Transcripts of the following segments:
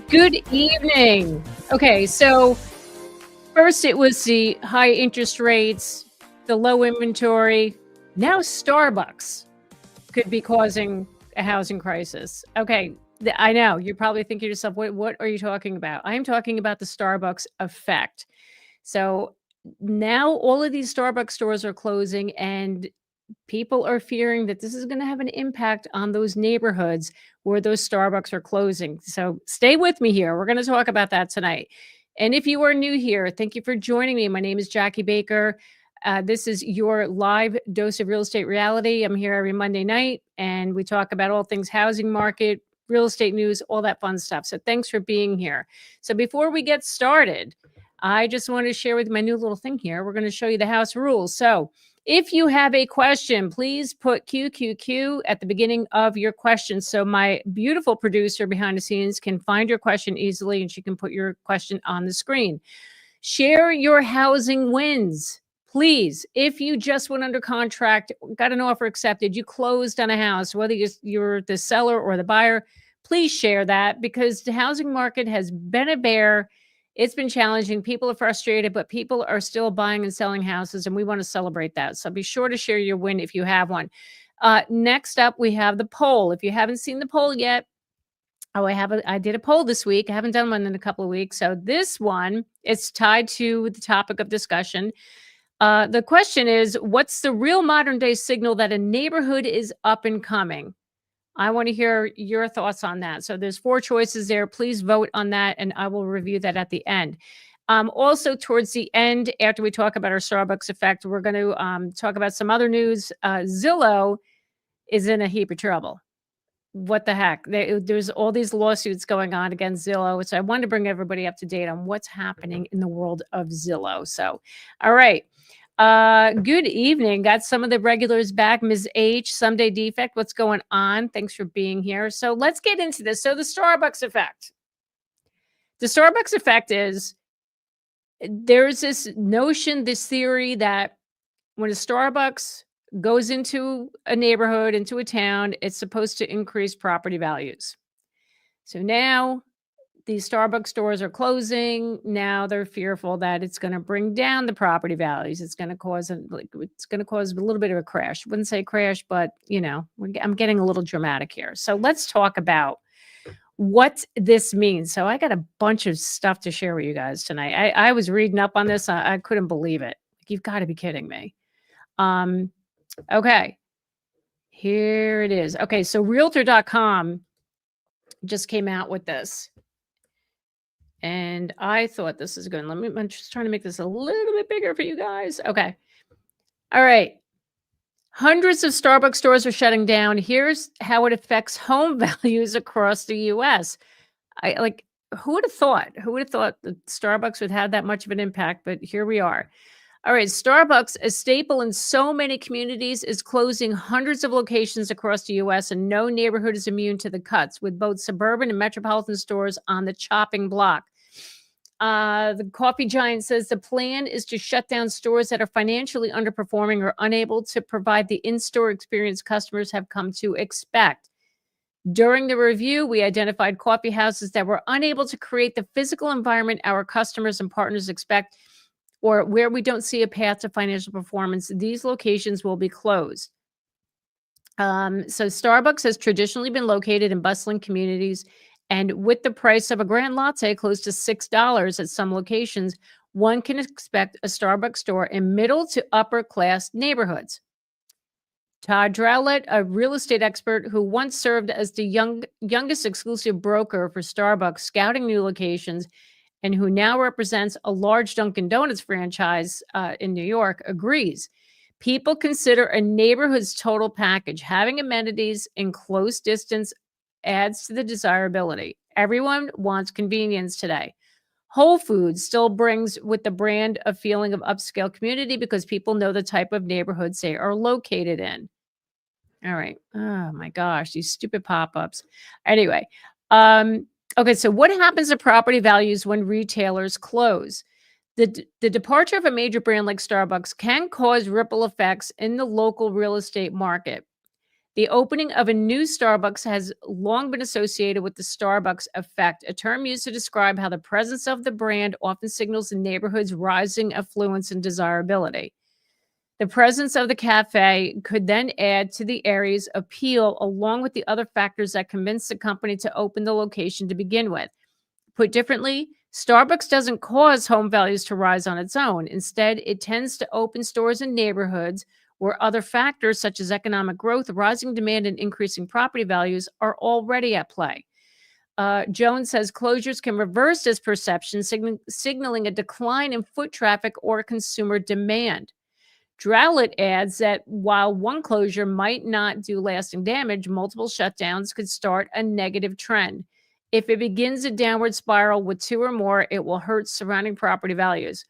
Good evening. Okay, so first it was the high interest rates, the low inventory. Now Starbucks could be causing a housing crisis. Okay, I know you're probably thinking to yourself, what are you talking about? I am talking about the Starbucks effect. So now all of these Starbucks stores are closing, and people are fearing that this is going to have an impact on those neighborhoods where those Starbucks are closing. So stay with me here. We're going to talk about that tonight. And if you are new here, thank you for joining me. My name is Jackie Baker. This is your live dose of real estate reality. I'm here every Monday night, and we talk about all things housing market, real estate news, all that fun stuff. So thanks for being here. So before we get started, I just want to share with you my new little thing here. We're going to show you the house rules. So if you have a question, please put QQQ at the beginning of your question so my beautiful producer behind the scenes can find your question easily and she can put your question on the screen. Share your housing wins. Please, if you just went under contract, got an offer accepted, you closed on a house, whether you're the seller or the buyer, please share that because the housing market has been a bear. It's been challenging. People are frustrated, but people are still buying and selling houses, and we want to celebrate that. So be sure to share your win if you have one. Next up, we have the poll. If you haven't seen the poll yet, I did a poll this week. I haven't done one in a couple of weeks. So this one is tied to the topic of discussion. The question is, what's the real modern day signal that a neighborhood is up and coming? I want to hear your thoughts on that. So there's 4 choices there. Please vote on that, and I will review that at the end. Also, towards the end, after we talk about our Starbucks effect, we're going to talk about some other news. Zillow is in a heap of trouble. What the heck? There's all these lawsuits going on against Zillow. So I wanted to bring everybody up to date on what's happening in the world of Zillow. So, all right. Good evening. Got some of the regulars back. Ms. H, Someday Defect, what's going on? Thanks for being here. So let's get into this. So the Starbucks effect. The Starbucks effect is there's this notion, this theory that when a Starbucks goes into a neighborhood, into a town, it's supposed to increase property values. So now these Starbucks stores are closing. Now they're fearful that it's going to bring down the property values. It's going to cause a little bit of a crash. Wouldn't say crash, but I'm getting a little dramatic here. So let's talk about what this means. So I got a bunch of stuff to share with you guys tonight. I was reading up on this. I couldn't believe it. You've got to be kidding me. Okay. Here it is. Okay. So Realtor.com just came out with this. And I thought this is good. I'm just trying to make this a little bit bigger for you guys. Okay. All right. Hundreds of Starbucks stores are shutting down. Here's how it affects home values across the U.S. Who would have thought? Who would have thought that Starbucks would have that much of an impact? But here we are. All right. Starbucks, a staple in so many communities, is closing hundreds of locations across the U.S., and no neighborhood is immune to the cuts, with both suburban and metropolitan stores on the chopping block. The coffee giant says the plan is to shut down stores that are financially underperforming or unable to provide the in-store experience customers have come to expect. During the review, we identified coffee houses that were unable to create the physical environment our customers and partners expect, or where we don't see a path to financial performance. These locations will be closed. So Starbucks has traditionally been located in bustling communities, and with the price of a grand latte close to $6 at some locations, one can expect a Starbucks store in middle to upper class neighborhoods. Todd Drowlett, a real estate expert who once served as the youngest exclusive broker for Starbucks, scouting new locations, and who now represents a large Dunkin' Donuts franchise in New York, agrees. People consider a neighborhood's total package. Having amenities in close distance adds to the desirability. Everyone wants convenience today. Whole Foods still brings with the brand a feeling of upscale community because people know the type of neighborhoods they are located in. All right. Oh my gosh, these stupid pop-ups. Anyway, okay, so what happens to property values when retailers close? The departure of a major brand like Starbucks can cause ripple effects in the local real estate market. The opening of a new Starbucks has long been associated with the Starbucks effect, a term used to describe how the presence of the brand often signals the neighborhood's rising affluence and desirability. The presence of the cafe could then add to the area's appeal, along with the other factors that convinced the company to open the location to begin with. Put differently, Starbucks doesn't cause home values to rise on its own. Instead, it tends to open stores in neighborhoods where other factors such as economic growth, rising demand, and increasing property values are already at play. Jones says closures can reverse this perception, signaling a decline in foot traffic or consumer demand. Drowlett adds that while one closure might not do lasting damage, multiple shutdowns could start a negative trend. If it begins a downward spiral with two or more, it will hurt surrounding property values.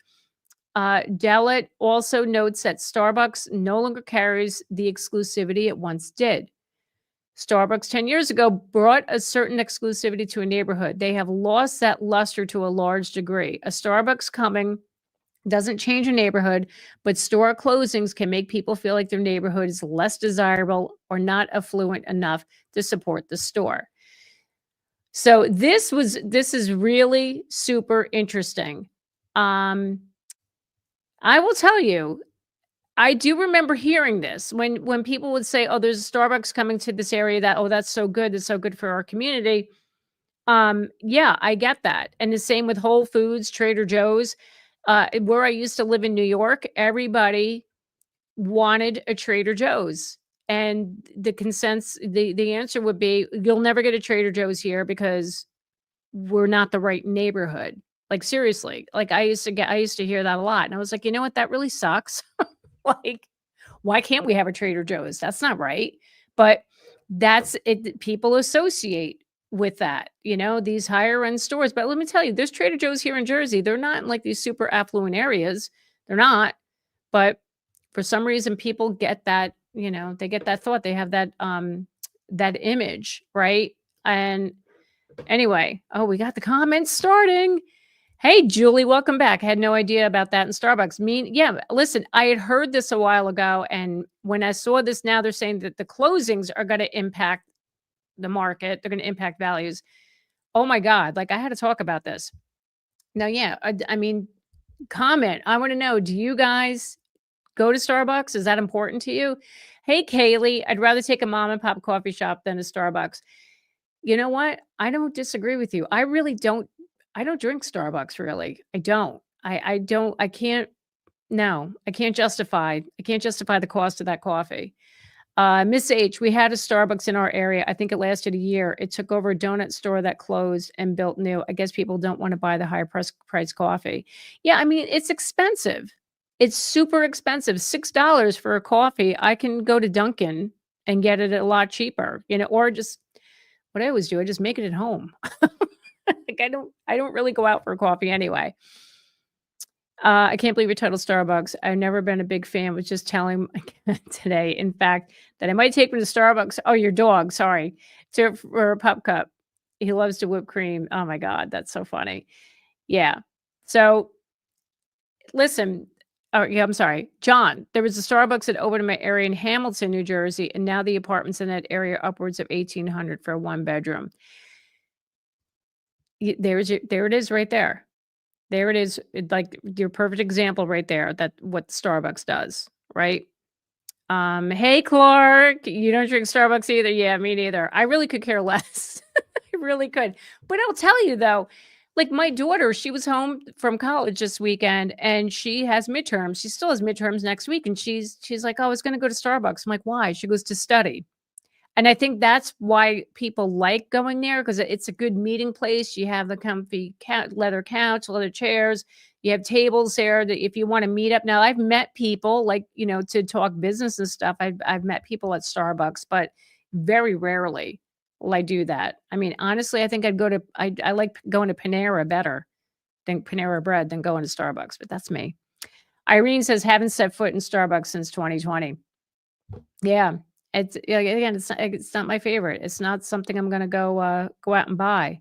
Dowlett also notes that Starbucks no longer carries the exclusivity it once did. Starbucks 10 years ago brought a certain exclusivity to a neighborhood. They have lost that luster to a large degree. A Starbucks coming doesn't change a neighborhood, but store closings can make people feel like their neighborhood is less desirable or not affluent enough to support the store. So this is really super interesting. I will tell you, I do remember hearing this when people would say, "Oh, there's a Starbucks coming to this area that, oh, that's so good. It's so good for our community." Yeah, I get that. And the same with Whole Foods, Trader Joe's. Where I used to live in New York, everybody wanted a Trader Joe's. And the answer would be, you'll never get a Trader Joe's here because we're not the right neighborhood. Like, seriously, like I used to hear that a lot. And I was like, you know what? That really sucks. Like, why can't we have a Trader Joe's? That's not right. But that's it. People associate with that, these higher end stores. But let me tell you, there's Trader Joe's here in Jersey. They're not in like these super affluent areas. They're not. But for some reason, people get that, they get that thought. They have that image, right? And anyway, we got the comments starting. Hey, Julie, welcome back. I had no idea about that in Starbucks. Yeah, listen, I had heard this a while ago. And when I saw this, now they're saying that the closings are going to impact the market. They're going to impact values. Oh my God. Like, I had to talk about this. Now, yeah, I mean, comment. I want to know, do you guys go to Starbucks? Is that important to you? Hey, Kaylee, I'd rather take a mom and pop coffee shop than a Starbucks. You know what? I don't disagree with you. I really don't. I don't drink Starbucks, really. I don't. I don't. I can't. No, I can't justify. I can't justify the cost of that coffee. Miss H, we had a Starbucks in our area. I think it lasted a year. It took over a donut store that closed and built new. I guess people don't want to buy the higher price coffee. Yeah, I mean, it's expensive. It's super expensive. $6 for a coffee. I can go to Dunkin' and get it a lot cheaper, or just what I always do, I just make it at home. Like, I don't really go out for coffee anyway. I can't believe your title Starbucks. I've never been a big fan. Was just telling today, in fact, that I might take him to Starbucks. Oh, your dog, sorry, for a pup cup. He loves to whip cream. Oh my God, that's so funny. Yeah. So listen. Oh, yeah, I'm sorry. John, there was a Starbucks that opened in my area in Hamilton, New Jersey, and now the apartments in that area are upwards of $1,800 for a one bedroom. There it is right there. There it is. Like your perfect example right there. That what Starbucks does, right? Hey Clark, you don't drink Starbucks either. Yeah, me neither. I really could care less. I really could. But I'll tell you though, like my daughter, she was home from college this weekend and she has midterms. She still has midterms next week. And she's like, oh, I was going to go to Starbucks. I'm like, why? She goes to study. And I think that's why people like going there, because it's a good meeting place. You have the comfy leather couch, leather chairs. You have tables there that if you want to meet up. Now, I've met people like, to talk business and stuff. I've met people at Starbucks, but very rarely will I do that. I mean, honestly, I think I like going to Panera better than Panera Bread than going to Starbucks, but that's me. Irene says, haven't set foot in Starbucks since 2020. Yeah. Again, it's not my favorite. It's not something I'm gonna go out and buy.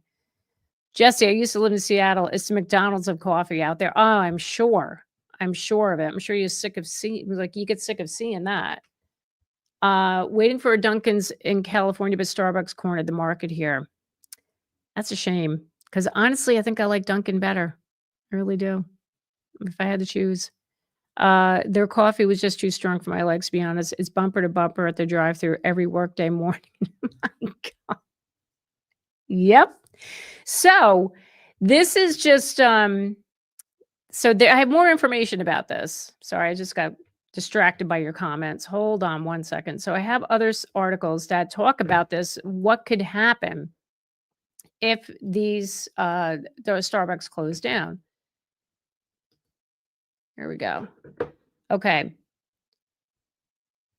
Jesse, I used to live in Seattle. It's the McDonald's of coffee out there. Oh, I'm sure. I'm sure of it. I'm sure you're sick of seeing, like, you get sick of seeing that. Waiting for a Dunkin's in California, but Starbucks cornered the market here. That's a shame because honestly, I think I like Dunkin' better. I really do. If I had to choose. Their coffee was just too strong for my legs, to be honest. It's bumper to bumper at the drive-through every workday morning. My God. Yep. So this is just so there, I have more information about this. Sorry, I just got distracted by your comments. Hold on one second. So I have other articles that talk about this. What could happen if these those Starbucks close down? Here we go. Okay.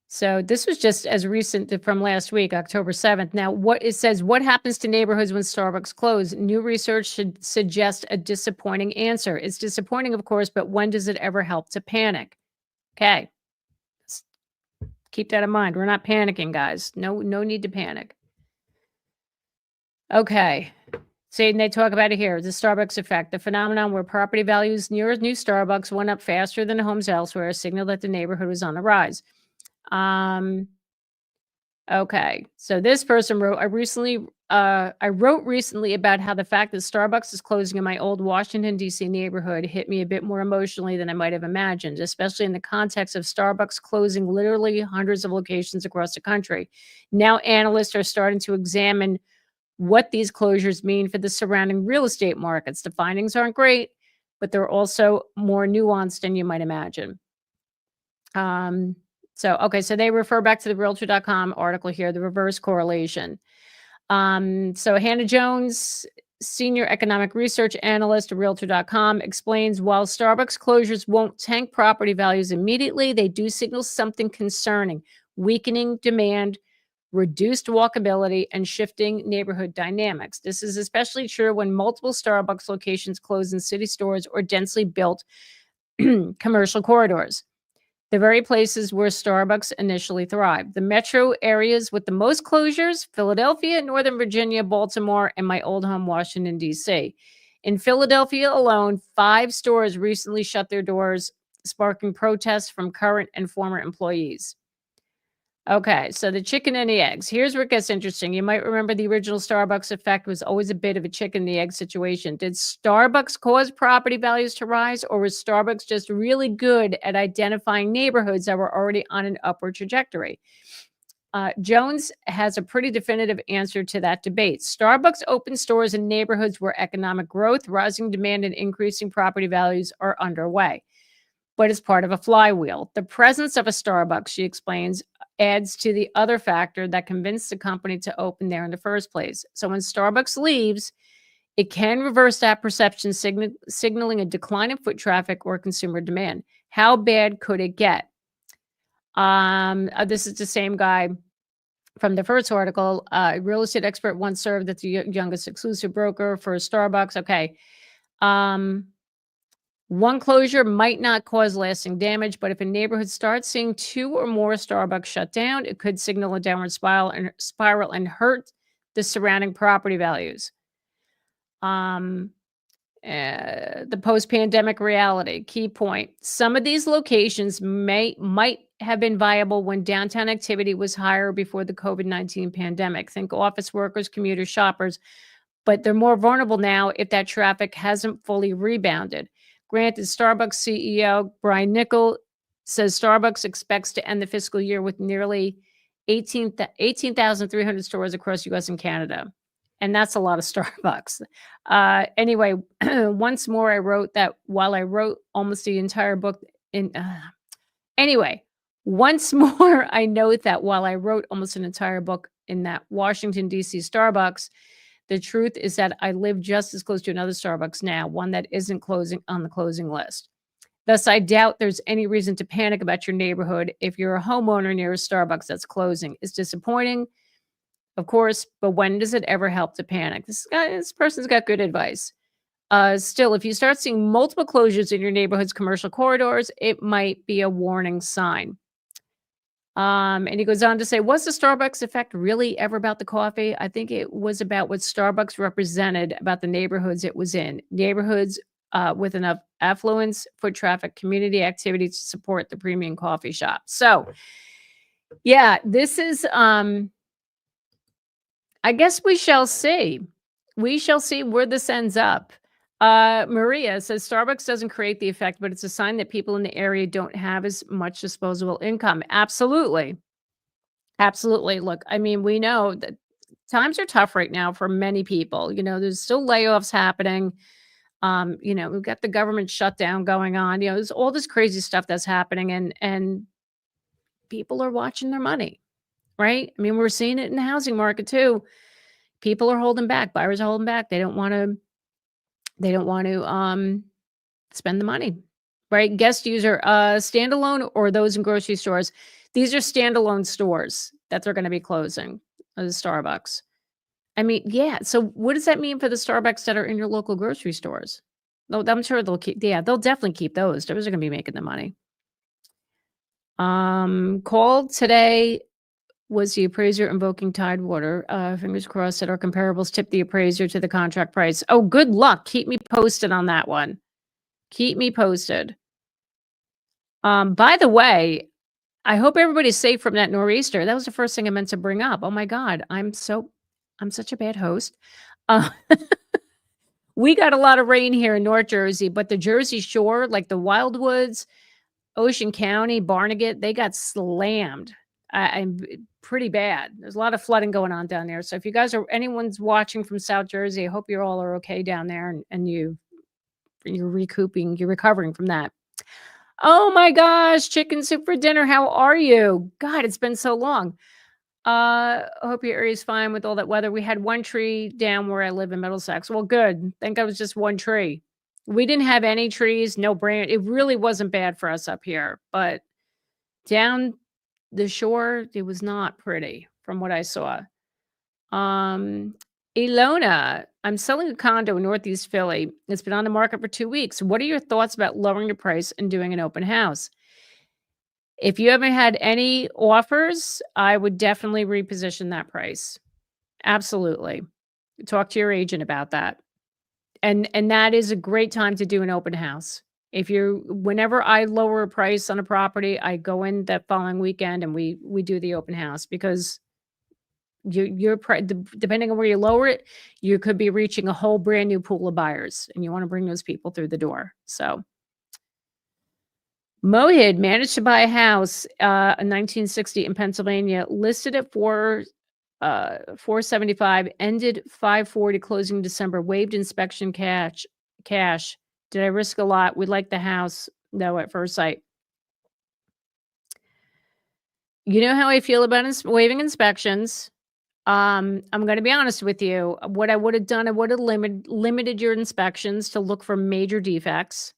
So this was just as recent from last week, October 7th. Now, what it says, what happens to neighborhoods when Starbucks close? New research should suggest a disappointing answer. It's disappointing, of course, but when does it ever help to panic? Okay. Keep that in mind. We're not panicking, guys. No need to panic. Okay. See, and they talk about it here, the Starbucks effect, the phenomenon where property values near a new Starbucks went up faster than homes elsewhere, a signal that the neighborhood was on the rise. Okay. So this person wrote, I wrote recently about how the fact that Starbucks is closing in my old Washington, D.C. neighborhood hit me a bit more emotionally than I might have imagined, especially in the context of Starbucks closing literally hundreds of locations across the country. Now analysts are starting to examine what these closures mean for the surrounding real estate markets. The findings aren't great, but they're also more nuanced than you might imagine. So they refer back to the Realtor.com article here, the reverse correlation. So Hannah Jones, senior economic research analyst at Realtor.com, explains while Starbucks closures won't tank property values immediately, they do signal something concerning: weakening demand, reduced walkability, and shifting neighborhood dynamics. This is especially true when multiple Starbucks locations close in city stores or densely built commercial corridors, the very places where Starbucks initially thrived. The metro areas with the most closures: Philadelphia, Northern Virginia, Baltimore, and my old home, Washington, D.C. In Philadelphia alone, 5 stores recently shut their doors, sparking protests from current and former employees. Okay, so the chicken and the eggs. Here's where it gets interesting. You might remember the original Starbucks effect was always a bit of a chicken and the egg situation. Did Starbucks cause property values to rise, or was Starbucks just really good at identifying neighborhoods that were already on an upward trajectory? Jones has a pretty definitive answer to that debate. Starbucks opened stores in neighborhoods where economic growth, rising demand, and increasing property values are underway, but it's part of a flywheel. The presence of a Starbucks, she explains, adds to the other factor that convinced the company to open there in the first place. So when Starbucks leaves, it can reverse that perception, signaling a decline in foot traffic or consumer demand. How bad could it get? This is the same guy from the first article. A real estate expert once served as the youngest exclusive broker for Starbucks. Okay. One closure might not cause lasting damage, but if a neighborhood starts seeing 2 or more Starbucks shut down, it could signal a downward spiral and hurt the surrounding property values. The post-pandemic reality, key point. Some of these locations might have been viable when downtown activity was higher before the COVID-19 pandemic. Think office workers, commuters, shoppers, but they're more vulnerable now if that traffic hasn't fully rebounded. Granted, Starbucks CEO Brian Niccol says Starbucks expects to end the fiscal year with nearly 18,300 stores across U.S. and Canada. And that's a lot of Starbucks. Anyway, once more, I wrote that while I wrote almost the entire book once more, I note that while I wrote almost an entire book in that Washington, D.C. Starbucks, the truth is that I live just as close to another Starbucks now, one that isn't closing on the closing list. Thus, I doubt there's any reason to panic about your neighborhood if you're a homeowner near a Starbucks that's closing. It's disappointing, of course, but when does it ever help to panic? This person's got good advice. Still, if you start seeing multiple closures in your neighborhood's commercial corridors, it might be a warning sign. And he goes on to say, was the Starbucks effect really ever about the coffee? I think it was about what Starbucks represented about the neighborhoods it was in. Neighborhoods with enough affluence, foot traffic, community activity to support the premium coffee shop. So Yeah, this is, I guess we shall see. We shall see where this ends up. Maria says Starbucks doesn't create the effect, but it's a sign that people in the area don't have as much disposable income. Absolutely. Absolutely. Look, I mean, we know that times are tough right now for many people. There's still layoffs happening. We've got the government shutdown going on. There's all this crazy stuff that's happening, and people are watching their money, right? I mean, we're seeing it in the housing market too. People are holding back. Buyers are holding back. They don't want to. They don't want to spend the money, right? Guest user, standalone or those in grocery stores. These are standalone stores that they're going to be closing. The Starbucks. I mean, yeah. So what does that mean for the Starbucks that are in your local grocery stores? No, I'm sure they'll keep. Yeah, they'll definitely keep those. Those are going to be making the money. Called today was the appraiser invoking Tidewater. Fingers crossed that our comparables tip the appraiser to the contract price. Oh, good luck. Keep me posted on that one. Keep me posted. By the way, I hope everybody's safe from that nor'easter. That was the first thing I meant to bring up. Oh my God, I'm such a bad host. Uh, we got a lot of rain here in North Jersey, but the Jersey Shore, like the Wildwoods, Ocean County, Barnegat, they got slammed. I'm pretty bad. There's a lot of flooding going on down there. So if you guys are anyone's watching from South Jersey, I hope you all are okay down there and you're recovering from that. Oh my gosh, chicken soup for dinner. How are you? God, it's been so long. I hope your area's fine with all that weather. We had one tree down where I live in Middlesex. Well, good. Thank God it was just one tree. We didn't have any trees, no branch. It really wasn't bad for us up here, but down the shore, it was not pretty from what I saw. Um, Ilona, I'm selling a condo in Northeast Philly. It's been on the market for 2 weeks. What are your thoughts about lowering the price and doing an open house? If you haven't had any offers, I would definitely reposition that price. Absolutely. Talk to your agent about that. And that is a great time to do an open house. If you're whenever I lower a price on a property, I go in that following weekend and we do the open house because depending on where you lower it, you could be reaching a whole brand new pool of buyers and you want to bring those people through the door. So Mohid managed to buy a house in 1960 in Pennsylvania, listed at 475, ended 540, closing December, waived inspection cash. Did I risk a lot? We like the house. No, at first sight. You know how I feel about waiving inspections. I'm going to be honest with you. What I would have done, I would have limited your inspections to look for major defects.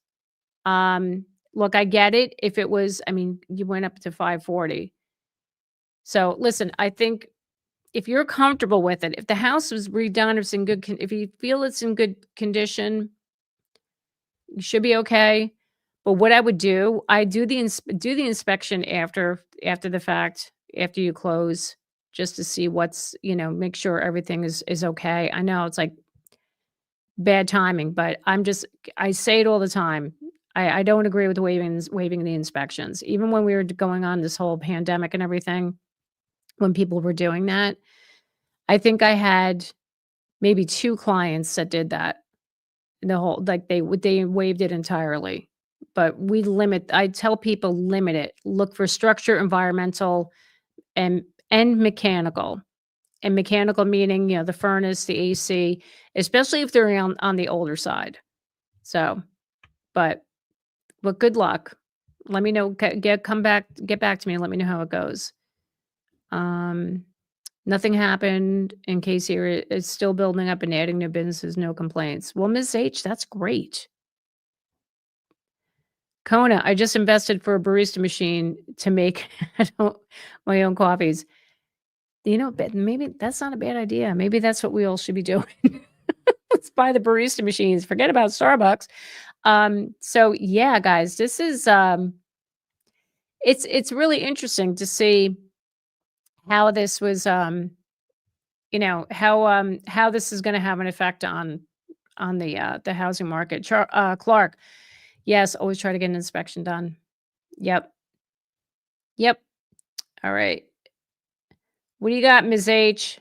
Look, I get it. If it was, I mean, you went up to 540. So listen, I think if you're comfortable with it, if the house was redone, if you feel it's in good condition, you should be okay. But what I would do, I do the inspection after the fact, after you close, just to see make sure everything is okay. I know it's like bad timing, but I say it all the time. I don't agree with waiving the inspections. Even when we were going on this whole pandemic and everything, when people were doing that, I think I had maybe 2 clients that did that. The whole like, they waived it entirely. But I tell people limit it. Look for structure, environmental, and mechanical. And mechanical meaning, the furnace, the AC, especially if they're on the older side. So, but good luck. Let me know. Get back to me and let me know how it goes. Nothing happened in case here is still building up and adding new businesses, no complaints. Well, Ms. H, that's great. Kona, I just invested for a barista machine to make my own coffees. But maybe that's not a bad idea. Maybe that's what we all should be doing. Let's buy the barista machines. Forget about Starbucks. So yeah, guys, this is it's really interesting to see how this was how this is going to have an effect on the housing market. Clark, yes, always try to get an inspection done. Yep. All right. What do you got, Ms. H?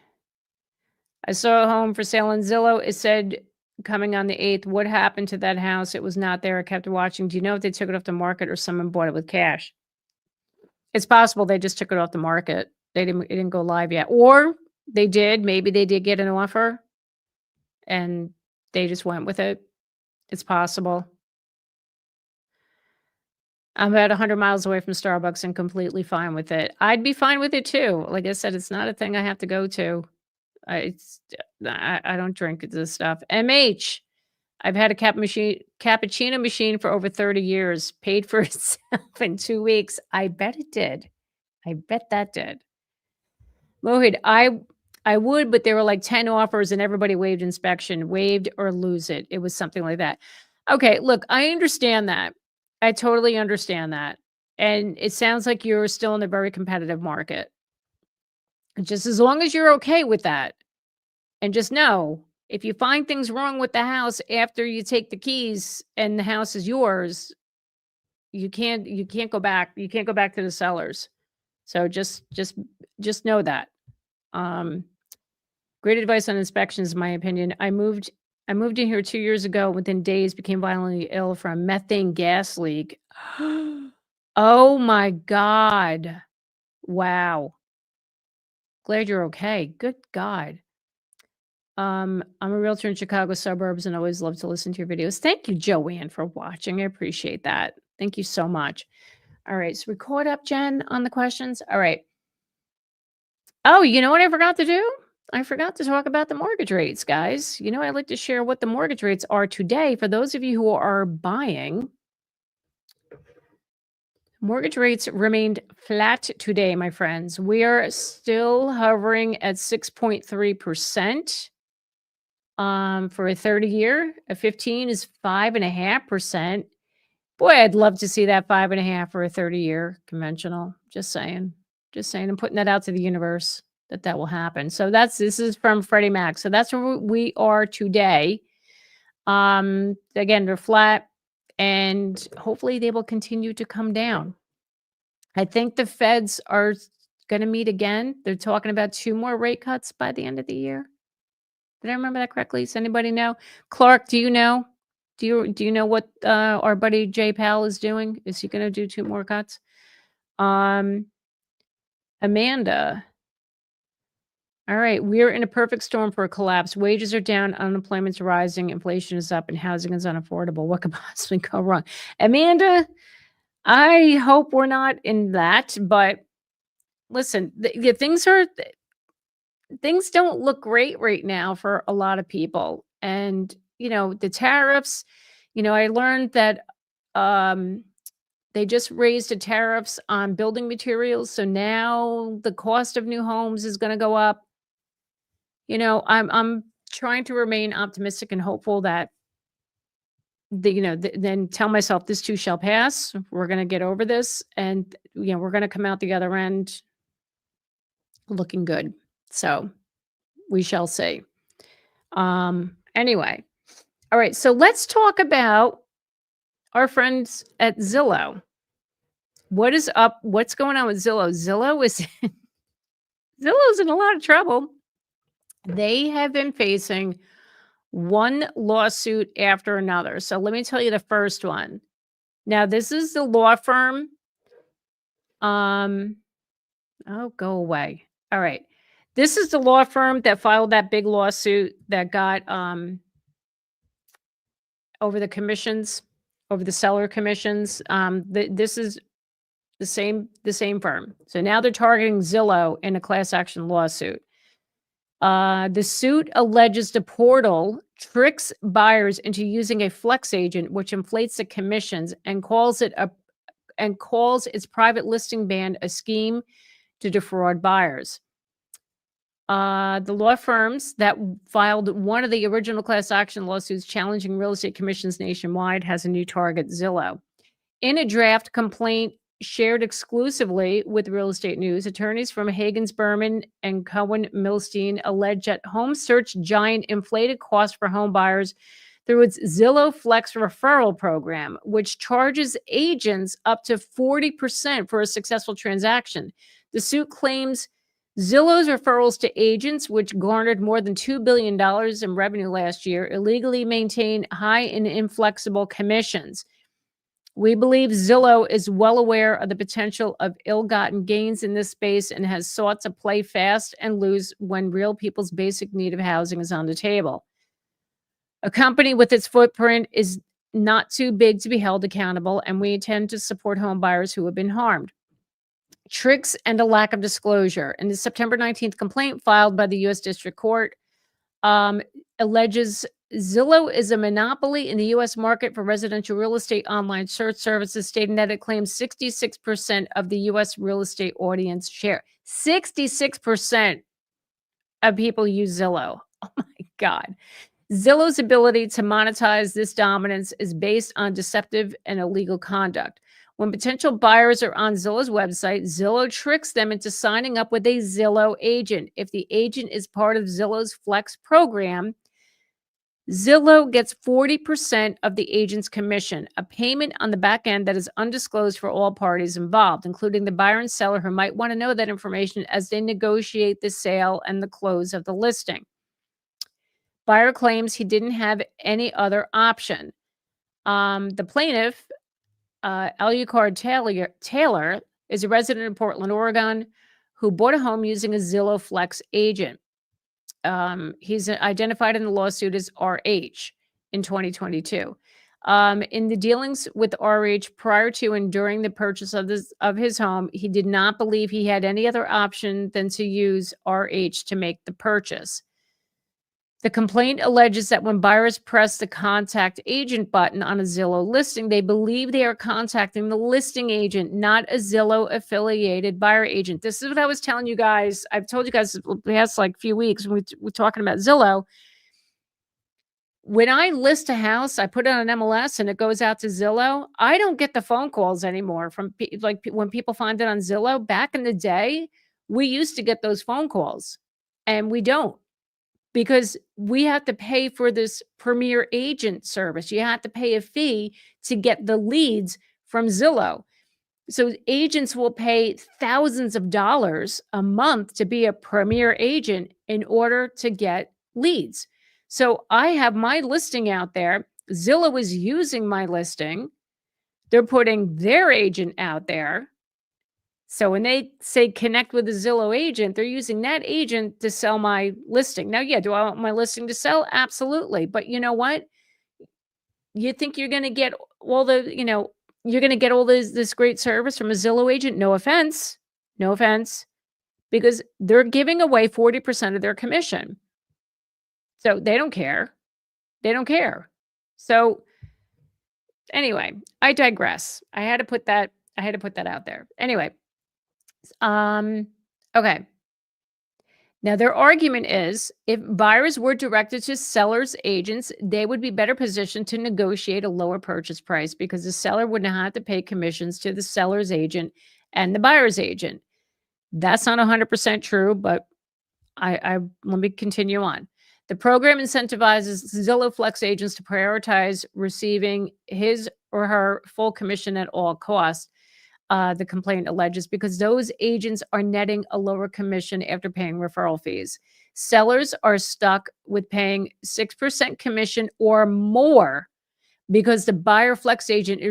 I saw a home for sale on Zillow. It said coming on the 8th. What happened to that house? It was not there. I kept watching. Do you know if they took it off the market or someone bought it with cash? It's possible they just took it off the market. It didn't go live yet. Or they did. Maybe they did get an offer and they just went with it. It's possible. I'm about 100 miles away from Starbucks and completely fine with it. I'd be fine with it too. Like I said, it's not a thing I have to go to. I don't drink this stuff. MH. I've had a cappuccino machine for over 30 years. Paid for itself in 2 weeks. I bet it did. I bet that did. Mohit, I would, but there were like 10 offers and everybody waived inspection, waived or lose it. It was something like that. Okay, look, I understand that. I totally understand that. And it sounds like you're still in a very competitive market. Just as long as you're okay with that. And just know, if you find things wrong with the house after you take the keys and the house is yours, you can't go back. You can't go back to the sellers. So just know that. Great advice on inspections, in my opinion. I moved in here 2 years ago. Within days, became violently ill from a methane gas leak. Oh my God. Wow. Glad you're okay. Good God. I'm a realtor in Chicago suburbs and always love to listen to your videos. Thank you, Joanne, for watching. I appreciate that. Thank you so much. All right. So we caught up, Jen, on the questions. All right. Oh, you know what I forgot to do? I forgot to talk about the mortgage rates, guys. You know, I'd like to share what the mortgage rates are today. For those of you who are buying, mortgage rates remained flat today, my friends. We are still hovering at 6.3%. For a 30-year, a 15 is 5.5%. Boy, I'd love to see that 5.5 for a 30-year conventional. Just saying. I'm putting that out to the universe that will happen. So this is from Freddie Mac. So that's where we are today. Again, they're flat and hopefully they will continue to come down. I think the Feds are going to meet again. They're talking about 2 more rate cuts by the end of the year. Did I remember that correctly? Does anybody know? Clark, do you know? Do you know what our buddy Jay Powell is doing? Is he going to do 2 more cuts? Amanda. All right, we're in a perfect storm for a collapse. Wages are down, unemployment's rising, inflation is up, and housing is unaffordable. What could possibly go wrong? Amanda, I hope we're not in that, but listen, things don't look great right now for a lot of people. And, you know, the tariffs, you know, I learned that they just raised the tariffs on building materials. So now the cost of new homes is going to go up. You know, I'm trying to remain optimistic and hopeful that then tell myself this too shall pass. We're going to get over this and, you know, we're going to come out the other end looking good. So we shall see. Anyway. All right. So let's talk about our friends at Zillow. What is up? What's going on with Zillow? Zillow's in a lot of trouble. They have been facing one lawsuit after another. So let me tell you the first one. Now, this is the law firm. Oh, go away. All right. This is the law firm that filed that big lawsuit that got over the commissions, over the seller commissions. This is the same firm. So now they're targeting Zillow in a class action lawsuit. The suit alleges the portal tricks buyers into using a flex agent, which inflates the commissions and calls its private listing ban a scheme to defraud buyers. The law firms that filed one of the original class action lawsuits challenging real estate commissions nationwide has a new target, Zillow. In a draft complaint shared exclusively with Real Estate News, attorneys from Hagens Berman and Cohen Milstein allege that home search giant inflated costs for home buyers through its Zillow Flex referral program, which charges agents up to 40% for a successful transaction. The suit claims Zillow's referrals to agents, which garnered more than $2 billion in revenue last year, illegally maintain high and inflexible commissions. We believe Zillow is well aware of the potential of ill-gotten gains in this space and has sought to play fast and lose when real people's basic need of housing is on the table. A company with its footprint is not too big to be held accountable, and we intend to support home buyers who have been harmed. Tricks and a lack of disclosure. In the September 19th complaint filed by the U.S. District Court, alleges Zillow is a monopoly in the U.S. market for residential real estate online search services, stating that it claims 66% of the U.S. real estate audience share. 66% of people use Zillow. Oh my God. Zillow's ability to monetize this dominance is based on deceptive and illegal conduct. When potential buyers are on Zillow's website, Zillow tricks them into signing up with a Zillow agent. If the agent is part of Zillow's Flex program, Zillow gets 40% of the agent's commission, a payment on the back end that is undisclosed for all parties involved, including the buyer and seller, who might want to know that information as they negotiate the sale and the close of the listing. Buyer claims he didn't have any other option. The plaintiff, Alucard Taylor, is a resident in Portland, Oregon, who bought a home using a Zillow Flex agent. He's identified in the lawsuit as RH in 2022. In the dealings with RH prior to and during the purchase of his home, he did not believe he had any other option than to use RH to make the purchase. The complaint alleges that when buyers press the contact agent button on a Zillow listing, they believe they are contacting the listing agent, not a Zillow affiliated buyer agent. This is what I was telling you guys. I've told you guys the past few weeks when we're talking about Zillow. When I list a house, I put it on MLS and it goes out to Zillow. I don't get the phone calls anymore from when people find it on Zillow. Back in the day, we used to get those phone calls, and we don't. Because we have to pay for this premier agent service. You have to pay a fee to get the leads from Zillow. So agents will pay thousands of dollars a month to be a premier agent in order to get leads. So I have my listing out there. Zillow is using my listing. They're putting their agent out there. So when they say connect with a Zillow agent, they're using that agent to sell my listing. Now, yeah, do I want my listing to sell? Absolutely. But you know what? You think you're going to get all you're going to get all this great service from a Zillow agent? No offense. No offense. Because they're giving away 40% of their commission. So they don't care. They don't care. So anyway, I digress. I had to put that out there. Anyway. Okay. Now, their argument is if buyers were directed to sellers' agents, they would be better positioned to negotiate a lower purchase price because the seller would not have to pay commissions to the seller's agent and the buyer's agent. That's not 100% true, but I let me continue on. The program incentivizes Zillow Flex agents to prioritize receiving his or her full commission at all costs. The complaint alleges, because those agents are netting a lower commission after paying referral fees. Sellers are stuck with paying 6% commission or more because the buyer flex agent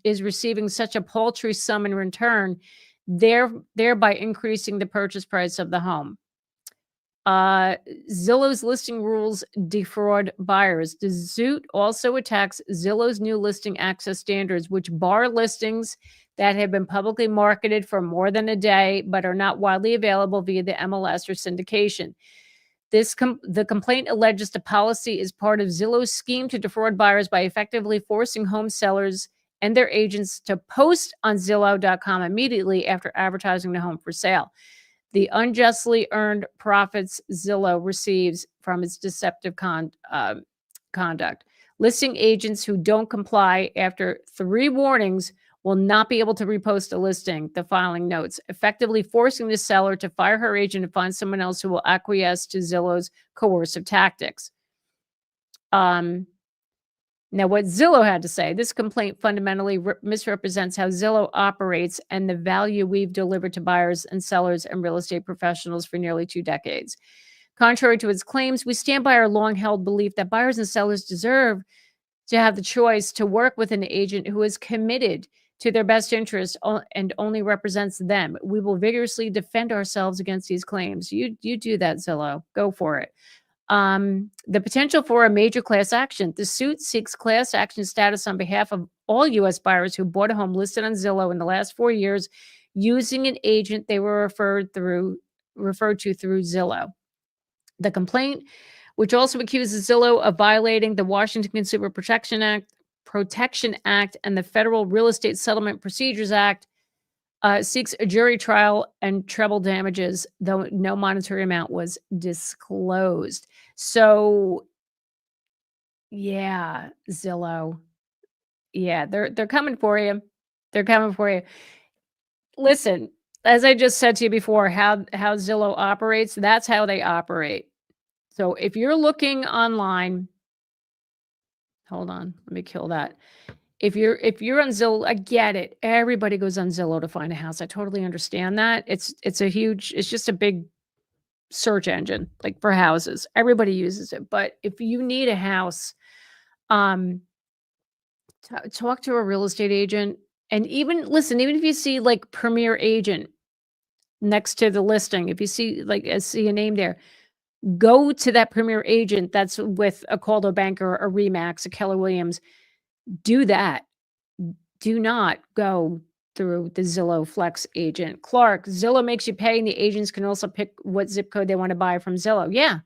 is receiving such a paltry sum in return, thereby increasing the purchase price of the home. Zillow's listing rules defraud buyers. The suit also attacks Zillow's new listing access standards, which bar listings that have been publicly marketed for more than a day but are not widely available via the MLS or syndication. The complaint alleges the policy is part of Zillow's scheme to defraud buyers by effectively forcing home sellers and their agents to post on Zillow.com immediately after advertising the home for sale. The unjustly earned profits Zillow receives from its deceptive conduct. Listing agents who don't comply after 3 warnings will not be able to repost a listing, the filing notes, effectively forcing the seller to fire her agent and find someone else who will acquiesce to Zillow's coercive tactics. Now, Now, what Zillow had to say, this complaint fundamentally misrepresents how Zillow operates and the value we've delivered to buyers and sellers and real estate professionals for nearly 2 decades. Contrary to its claims, we stand by our long held belief that buyers and sellers deserve to have the choice to work with an agent who is committed to their best interest and only represents them. We will vigorously defend ourselves against these claims. You do that, Zillow. Go for it. The potential for a major class action. The suit seeks class action status on behalf of all U.S. buyers who bought a home listed on Zillow in the last 4 years using an agent they were referred to through Zillow. The complaint, which also accuses Zillow of violating the Washington Consumer Protection Act and the Federal Real Estate Settlement Procedures Act, seeks a jury trial and treble damages, though no monetary amount was disclosed. So, yeah, Zillow. Yeah, they're coming for you. They're coming for you. Listen, as I just said to you before, how Zillow operates, that's how they operate. So if you're looking online, hold on, let me kill that. If you're on Zillow, I get it. Everybody goes on Zillow to find a house. I totally understand that. It's just a big search engine, like for houses. Everybody uses it. But if you need a house, talk to a real estate agent. And even if you see like Premier Agent next to the listing, if you see a name there, go to that Premier Agent that's with a Coldwell Banker, a Remax, a Keller Williams. Do that. Do not go through the Zillow Flex agent. Clark, Zillow makes you pay, and the agents can also pick what zip code they want to buy from Zillow. Yeah.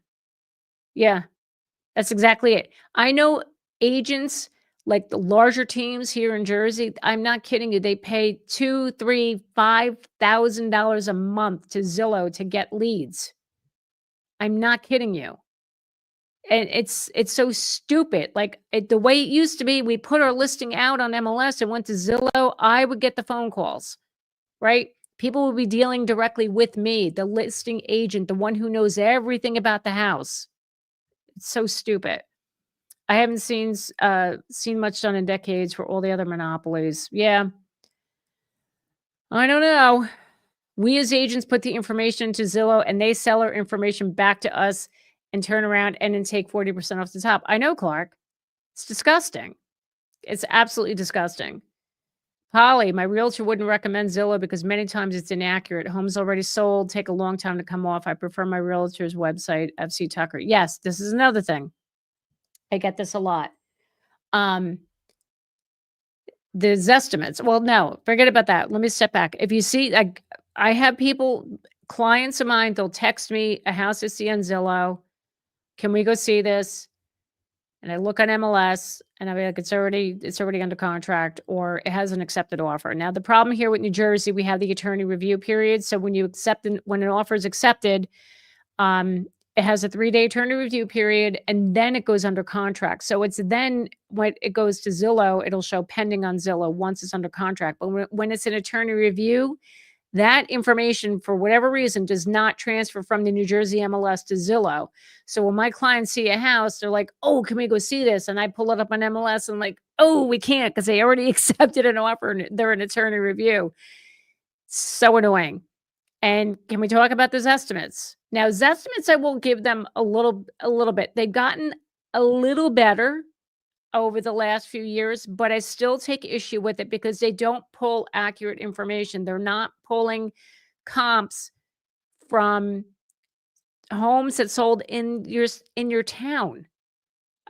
Yeah. That's exactly it. I know agents like the larger teams here in Jersey. I'm not kidding you. They pay $2,000, $3,000, $5,000 a month to Zillow to get leads. I'm not kidding you. And it's so stupid. Like the way it used to be, we put our listing out on MLS and went to Zillow. I would get the phone calls, right? People would be dealing directly with me, the listing agent, the one who knows everything about the house. It's so stupid. I haven't seen much done in decades for all the other monopolies. Yeah. I don't know. We as agents put the information to Zillow and they sell our information back to us and turn around and then take 40% off the top. I know, Clark. It's disgusting. It's absolutely disgusting. Polly, my realtor wouldn't recommend Zillow because many times it's inaccurate. Homes already sold, take a long time to come off. I prefer my realtor's website, FC Tucker. Yes, this is another thing. I get this a lot. The Zestimates. Well, no, forget about that. Let me step back. If you see, I have clients of mine, they'll text me a house to see on Zillow. Can we go see this? And I look on MLS and I'll be like, it's already under contract, or it has an accepted offer. Now, the problem here with New Jersey, we have the attorney review period. So when an offer is accepted, it has a 3-day attorney review period, and then it goes under contract. So it's then when it goes to Zillow, it'll show pending on Zillow once it's under contract. But when it's an attorney review, that information, for whatever reason, does not transfer from the New Jersey MLS to Zillow. So when my clients see a house, they're like, oh, can we go see this? And I pull it up on MLS and I'm like, oh, we can't because they already accepted an offer and they're an attorney review. So annoying. And can we talk about those estimates? Now, Zestimates, I will give them a little bit. They've gotten a little better over the last few years, but I still take issue with it because they don't pull accurate information. They're not pulling comps from homes that sold in your town.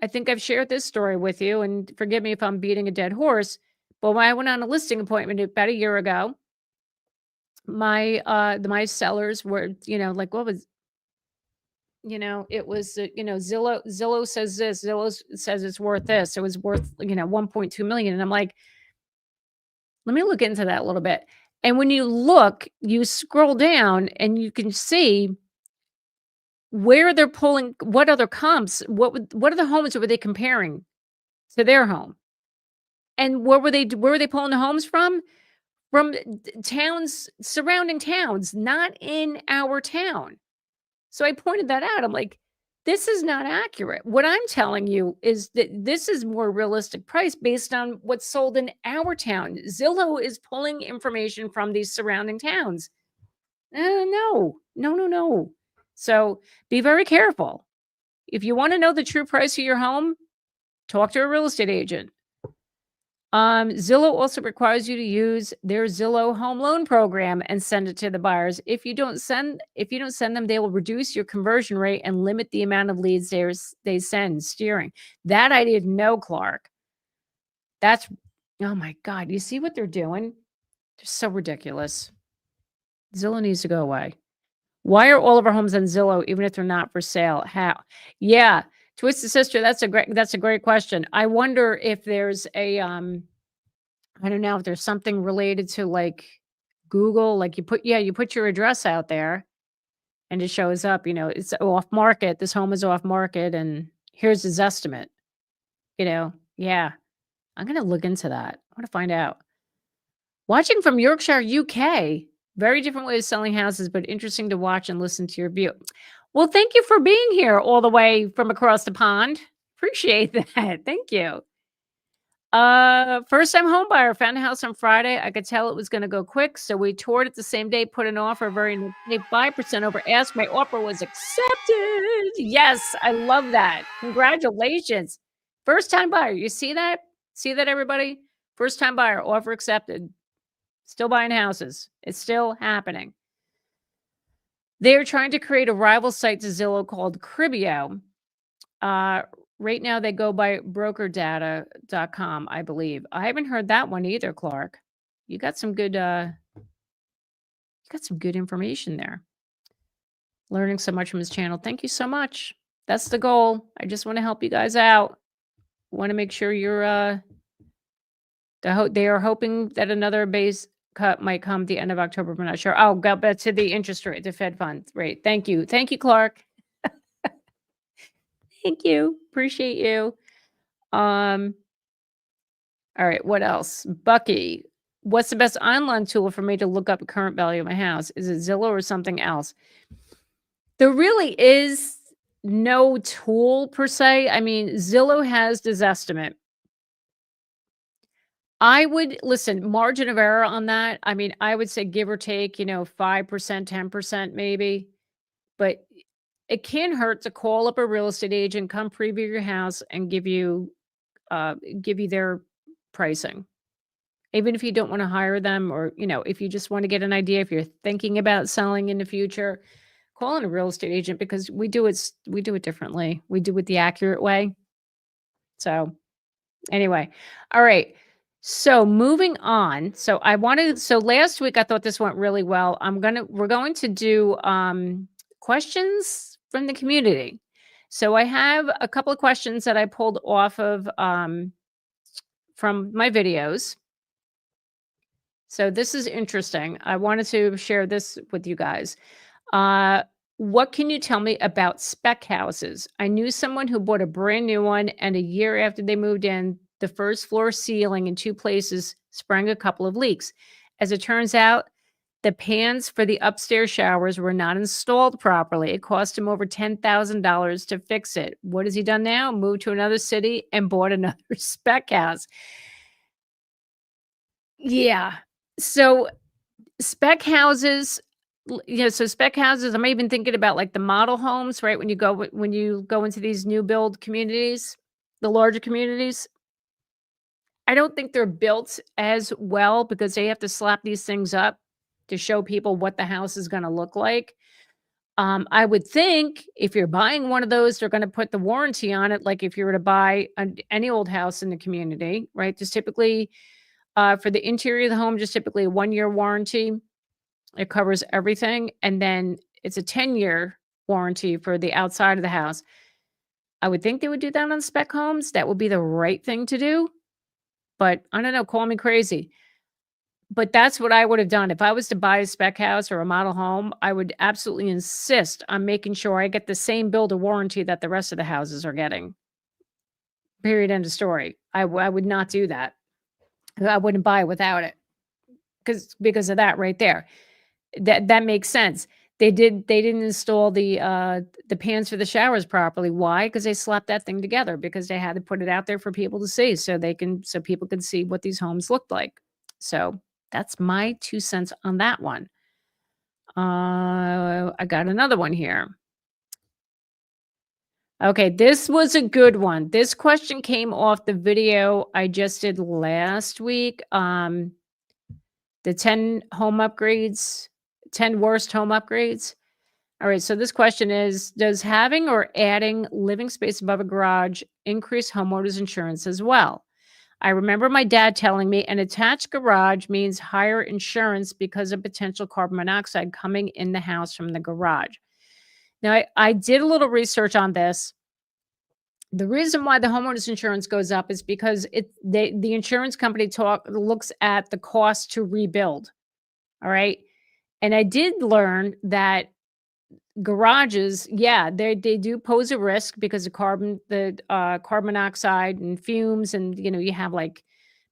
I think I've shared this story with you, and forgive me if I'm beating a dead horse, but when I went on a listing appointment about a year ago, my sellers were, like, what was, it was, Zillow says this, Zillow says it's worth this. It was worth, 1.2 million. And I'm like, let me look into that a little bit. And when you look, you scroll down and you can see where they're pulling, what other comps, what are the homes that were they comparing to their home? And where were they pulling the homes from? From towns, surrounding towns, not in our town. So I pointed that out. I'm like, this is not accurate. What I'm telling you is that this is more realistic price based on what's sold in our town. Zillow is pulling information from these surrounding towns. No, no, no, no. So be very careful. If you want to know the true price of your home, talk to a real estate agent. Zillow also requires you to use their Zillow home loan program and send it to the buyers. If you don't send them, they will reduce your conversion rate and limit the amount of leads they send steering. That I didn't know, Clark. That's oh my God. You see what they're doing? They're so ridiculous. Zillow needs to go away. Why are all of our homes on Zillow, even if they're not for sale? How? Yeah. Twisted Sister, that's a great question. I wonder if there's a I don't know if there's something related to like Google, like you put your address out there and it shows up, it's off market. This home is off market and here's his estimate, Yeah. I'm gonna look into that. I want to find out. Watching from Yorkshire, UK. Very different way of selling houses, but interesting to watch and listen to your view. Well, thank you for being here all the way from across the pond. Appreciate that. Thank you. First time home buyer found a house on Friday. I could tell it was going to go quick, so we toured it the same day, put an offer very 5% over ask. My offer was accepted. Yes, I love that. Congratulations. First time buyer. You see that? See that, everybody? First time buyer, offer accepted. Still buying houses. It's still happening. They're trying to create a rival site to Zillow called Cribio. Right now they go by brokerdata.com, I believe. I haven't heard that one either, Clark. You got some good information there. Learning so much from his channel. Thank you so much. That's the goal. I just want to help you guys out. Want to make sure you're they are hoping that another base cut might come the end of October, but not sure. Oh, go back to the interest rate, the Fed funds rate. Thank you. Thank you, Clark. Thank you. Appreciate you. All right, what else? Bucky, what's the best online tool for me to look up the current value of my house? Is it Zillow or something else? There really is no tool per se. I mean, Zillow has this estimate. I would listen, margin of error on that. I mean, I would say give or take, 5%, 10% maybe. But it can hurt to call up a real estate agent, come preview your house and give you their pricing. Even if you don't want to hire them or, if you just want to get an idea, if you're thinking about selling in the future, call in a real estate agent because we do it differently. We do it the accurate way. So anyway, all right. So moving on. So last week I thought this went really well. We're going to do questions from the community. So I have a couple of questions that I pulled off of from my videos. So this is interesting. I wanted to share this with you guys. What can you tell me about spec houses? I knew someone who bought a brand new one, and a year after they moved in, the first floor ceiling in 2 places sprang a couple of leaks. As it turns out, the pans for the upstairs showers were not installed properly. It cost him over $10,000 to fix it. What has he done now? Moved to another city and bought another spec house. Yeah. So spec houses, spec houses, I'm even thinking about like the model homes, right? When you go into these new build communities, the larger communities, I don't think they're built as well because they have to slap these things up to show people what the house is going to look like. I would think if you're buying one of those, they're going to put the warranty on it. Like if you were to buy any old house in the community, right? Just typically for the interior of the home, just typically a 1-year warranty. It covers everything. And then it's a 10-year warranty for the outside of the house. I would think they would do that on spec homes. That would be the right thing to do. But I don't know, call me crazy. But that's what I would have done. If I was to buy a spec house or a model home, I would absolutely insist on making sure I get the same builder warranty that the rest of the houses are getting. Period, end of story. I would not do that. I wouldn't buy without it because of that right there. That makes sense. They didn't install the pans for the showers properly. Why? Because they slapped that thing together because they had to put it out there for people to see so people could see what these homes looked like. So, that's my 2 cents on that one. I got another one here. Okay, this was a good one. This question came off the video I just did last week. The 10 home upgrades, 10 worst home upgrades. All right, so this question is, does having or adding living space above a garage increase homeowners insurance as well? I remember my dad telling me an attached garage means higher insurance because of potential carbon monoxide coming in the house from the garage. Now, I did a little research on this. The reason why the homeowners insurance goes up is because the insurance company looks at the cost to rebuild. All right. And I did learn that garages, yeah, they do pose a risk because of carbon monoxide and fumes, and you have like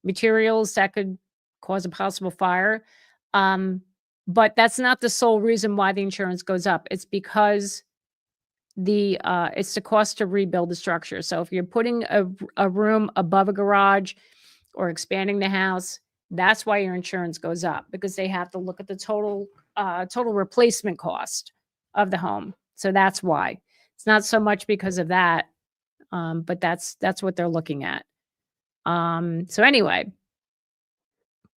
materials that could cause a possible fire. Um, but that's not the sole reason why the insurance goes up. It's because it's the cost to rebuild the structure. So if you're putting a room above a garage or expanding the house, that's why your insurance goes up, because they have to look at the total replacement cost of the home. So that's why. It's not so much because of that, but that's what they're looking at. So anyway,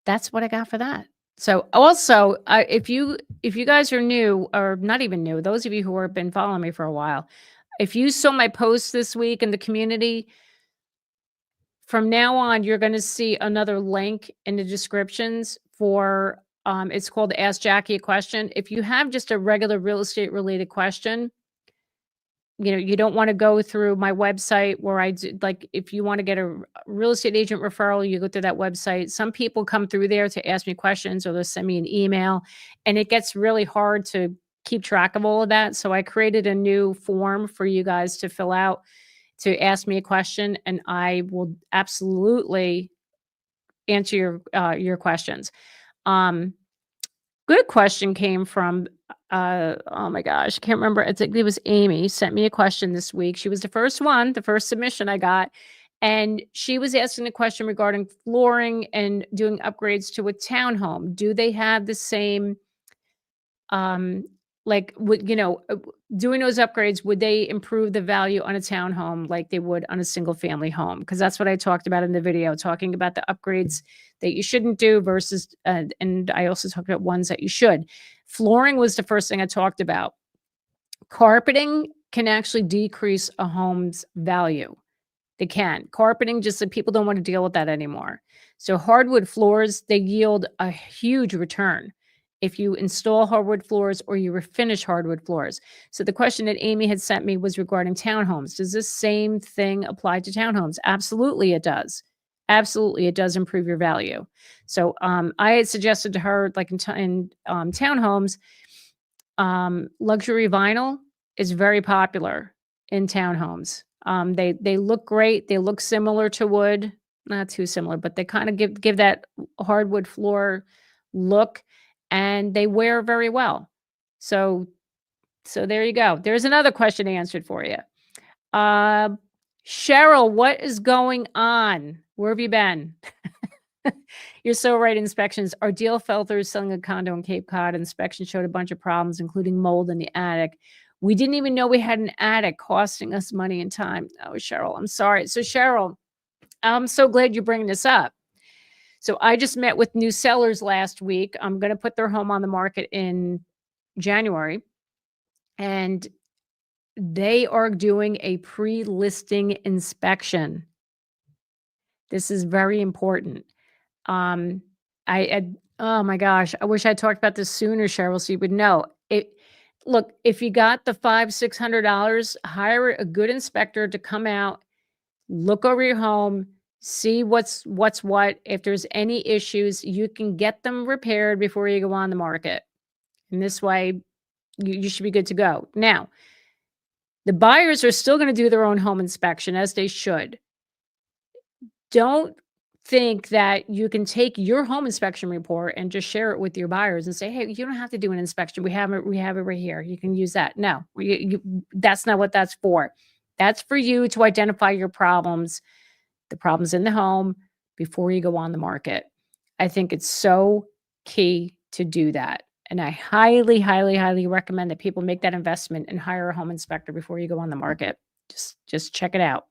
that's what I got for that. So also, if you guys are new or not even new, those of you who have been following me for a while, if you saw my post this week in the community, from now on, you're going to see another link in the descriptions for it's called Ask Jackie a Question. If you have just a regular real estate related question, you don't want to go through my website where I do, like, if you want to get a real estate agent referral, you go through that website. Some people come through there to ask me questions, or they'll send me an email, and it gets really hard to keep track of all of that. So I created a new form for you guys to fill out to ask me a question, and I will absolutely answer your questions. Good question came from, oh my gosh, I can't remember. It was Amy sent me a question this week. She was the first one, the first submission I got. And she was asking a question regarding flooring and doing upgrades to a townhome. Do they have the same, like, doing those upgrades, would they improve the value on a townhome like they would on a single family home? Because that's what I talked about in the video, talking about the upgrades that you shouldn't do versus, and I also talked about ones that you should. Flooring was the first thing I talked about. Carpeting can actually decrease a home's value. They can. Carpeting, just that people don't want to deal with that anymore. So hardwood floors, they yield a huge return if you install hardwood floors or you refinish hardwood floors. So the question that Amy had sent me was regarding townhomes. Does this same thing apply to townhomes? Absolutely, it does. Absolutely, it does improve your value. So I had suggested to her, like in townhomes, luxury vinyl is very popular in townhomes. They look great. They look similar to wood, not too similar, but they kind of give that hardwood floor look, and they wear very well. So there you go. There's another question answered for you. Cheryl, what is going on? Where have you been? You're so right. Inspections. Our deal fell through selling a condo in Cape Cod. Inspection showed a bunch of problems, including mold in the attic. We didn't even know we had an attic, costing us money and time. Oh, Cheryl, I'm sorry. So, Cheryl, I'm so glad you're bringing this up. So I just met with new sellers last week. I'm going to put their home on the market in January, and they are doing a pre-listing inspection. This is very important. Oh my gosh, I wish I talked about this sooner, Cheryl, so you would know. Look, if you got the $500-600, hire a good inspector to come out, look over your home, see what's what. If there's any issues, you can get them repaired before you go on the market. And this way, you should be good to go. Now, the buyers are still going to do their own home inspection, as they should. Don't think that you can take your home inspection report and just share it with your buyers and say, "Hey, you don't have to do an inspection. We have it right here. You can use that." No, that's not what that's for. That's for you to identify your problems, the problems in the home before you go on the market. I think it's so key to do that. And I highly, highly, highly recommend that people make that investment and hire a home inspector before you go on the market. Just check it out.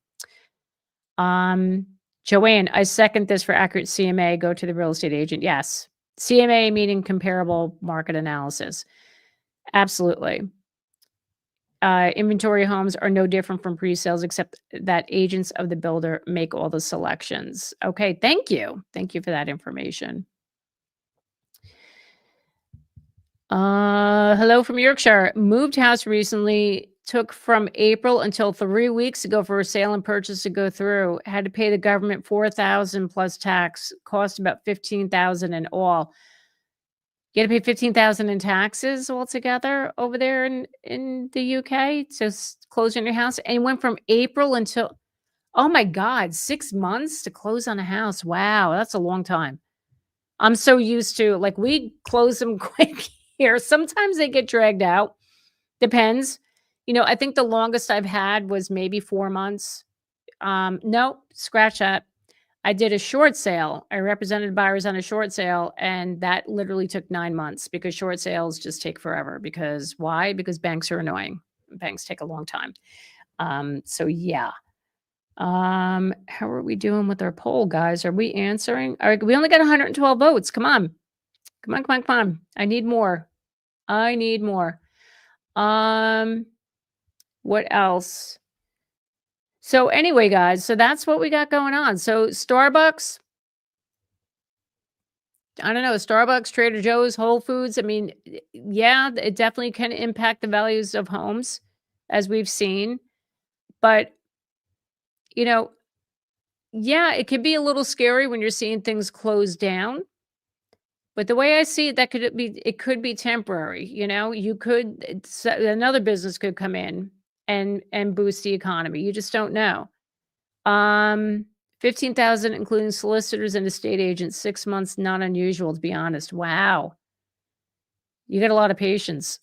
Um, Joanne, I second this for accurate CMA. Go to the real estate agent. Yes. CMA meaning comparable market analysis. Absolutely. Inventory homes are no different from pre-sales, except that agents of the builder make all the selections. Okay, thank you. Thank you for that information. Hello from Yorkshire. Moved house recently. Took from April until 3 weeks ago for a sale and purchase to go through. Had to pay the government 4,000 plus tax. Cost about 15,000 in all. You got to pay 15,000 in taxes altogether over there in the UK to close on your house. And it went from April until, oh my God, 6 months to close on a house. Wow, that's a long time. I'm so used to, like, we close them quick here. Sometimes they get dragged out. Depends. I think the longest I've had was maybe 4 months. No, scratch that. I did a short sale. I represented buyers on a short sale, and that literally took 9 months because short sales just take forever. Because why? Because banks are annoying. Banks take a long time. So yeah. How are we doing with our poll, guys? Are we answering? All right, we only got 112 votes. Come on. Come on, come on, come on. I need more. I need more. What else? So anyway, guys, so that's what we got going on. So Starbucks, I don't know, Starbucks, Trader Joe's, Whole Foods. I mean, yeah, it definitely can impact the values of homes as we've seen. But, you know, yeah, it can be a little scary when you're seeing things close down. But the way I see it, it could be temporary. Another business could come in and boost the economy. You just don't know. Um, 15,000 including solicitors and estate agents, 6 months, not unusual to be honest. Wow. You got a lot of patience.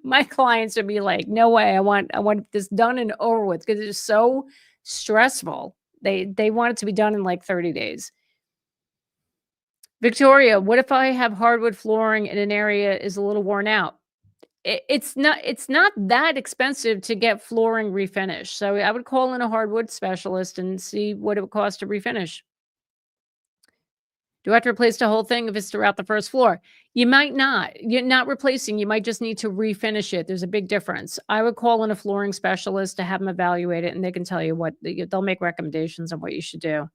My clients would be like, "No way. I want this done and over with," because it's so stressful. They want it to be done in like 30 days. Victoria, what if I have hardwood flooring and an area is a little worn out? It's not that expensive to get flooring refinished. So I would call in a hardwood specialist and see what it would cost to refinish. Do I have to replace the whole thing if it's throughout the first floor? You might not. You're not replacing, you might just need to refinish it. There's a big difference. I would call in a flooring specialist to have them evaluate it, and they can tell you they'll make recommendations on what you should do.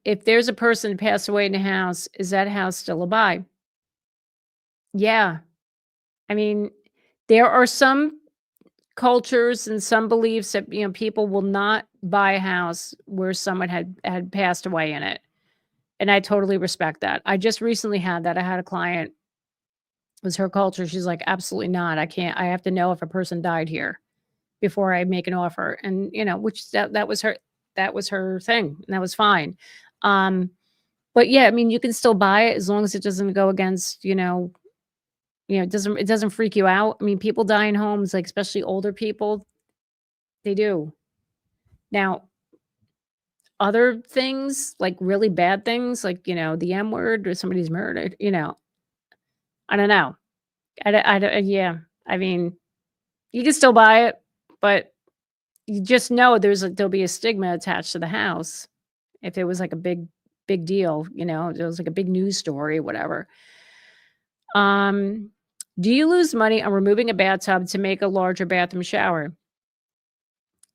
If there's a person passed away in the house, is that house still a buy? Yeah. I mean, there are some cultures and some beliefs that, people will not buy a house where someone had passed away in it. And I totally respect that. I just recently had that. I had a client, it was her culture. She's like, absolutely not. I can't, I have to know if a person died here before I make an offer. And, which that was her thing. And that was fine. Um, but yeah, I mean, you can still buy it as long as it doesn't go against, it doesn't freak you out. I mean, people die in homes, like especially older people, they do. Now, other things, like really bad things, like, the M word or somebody's murdered, I don't know. Yeah. I mean, you can still buy it, but you just know there'll be a stigma attached to the house if it was like a big deal, it was like a big news story, whatever. Um, do you lose money on removing a bathtub to make a larger bathroom shower?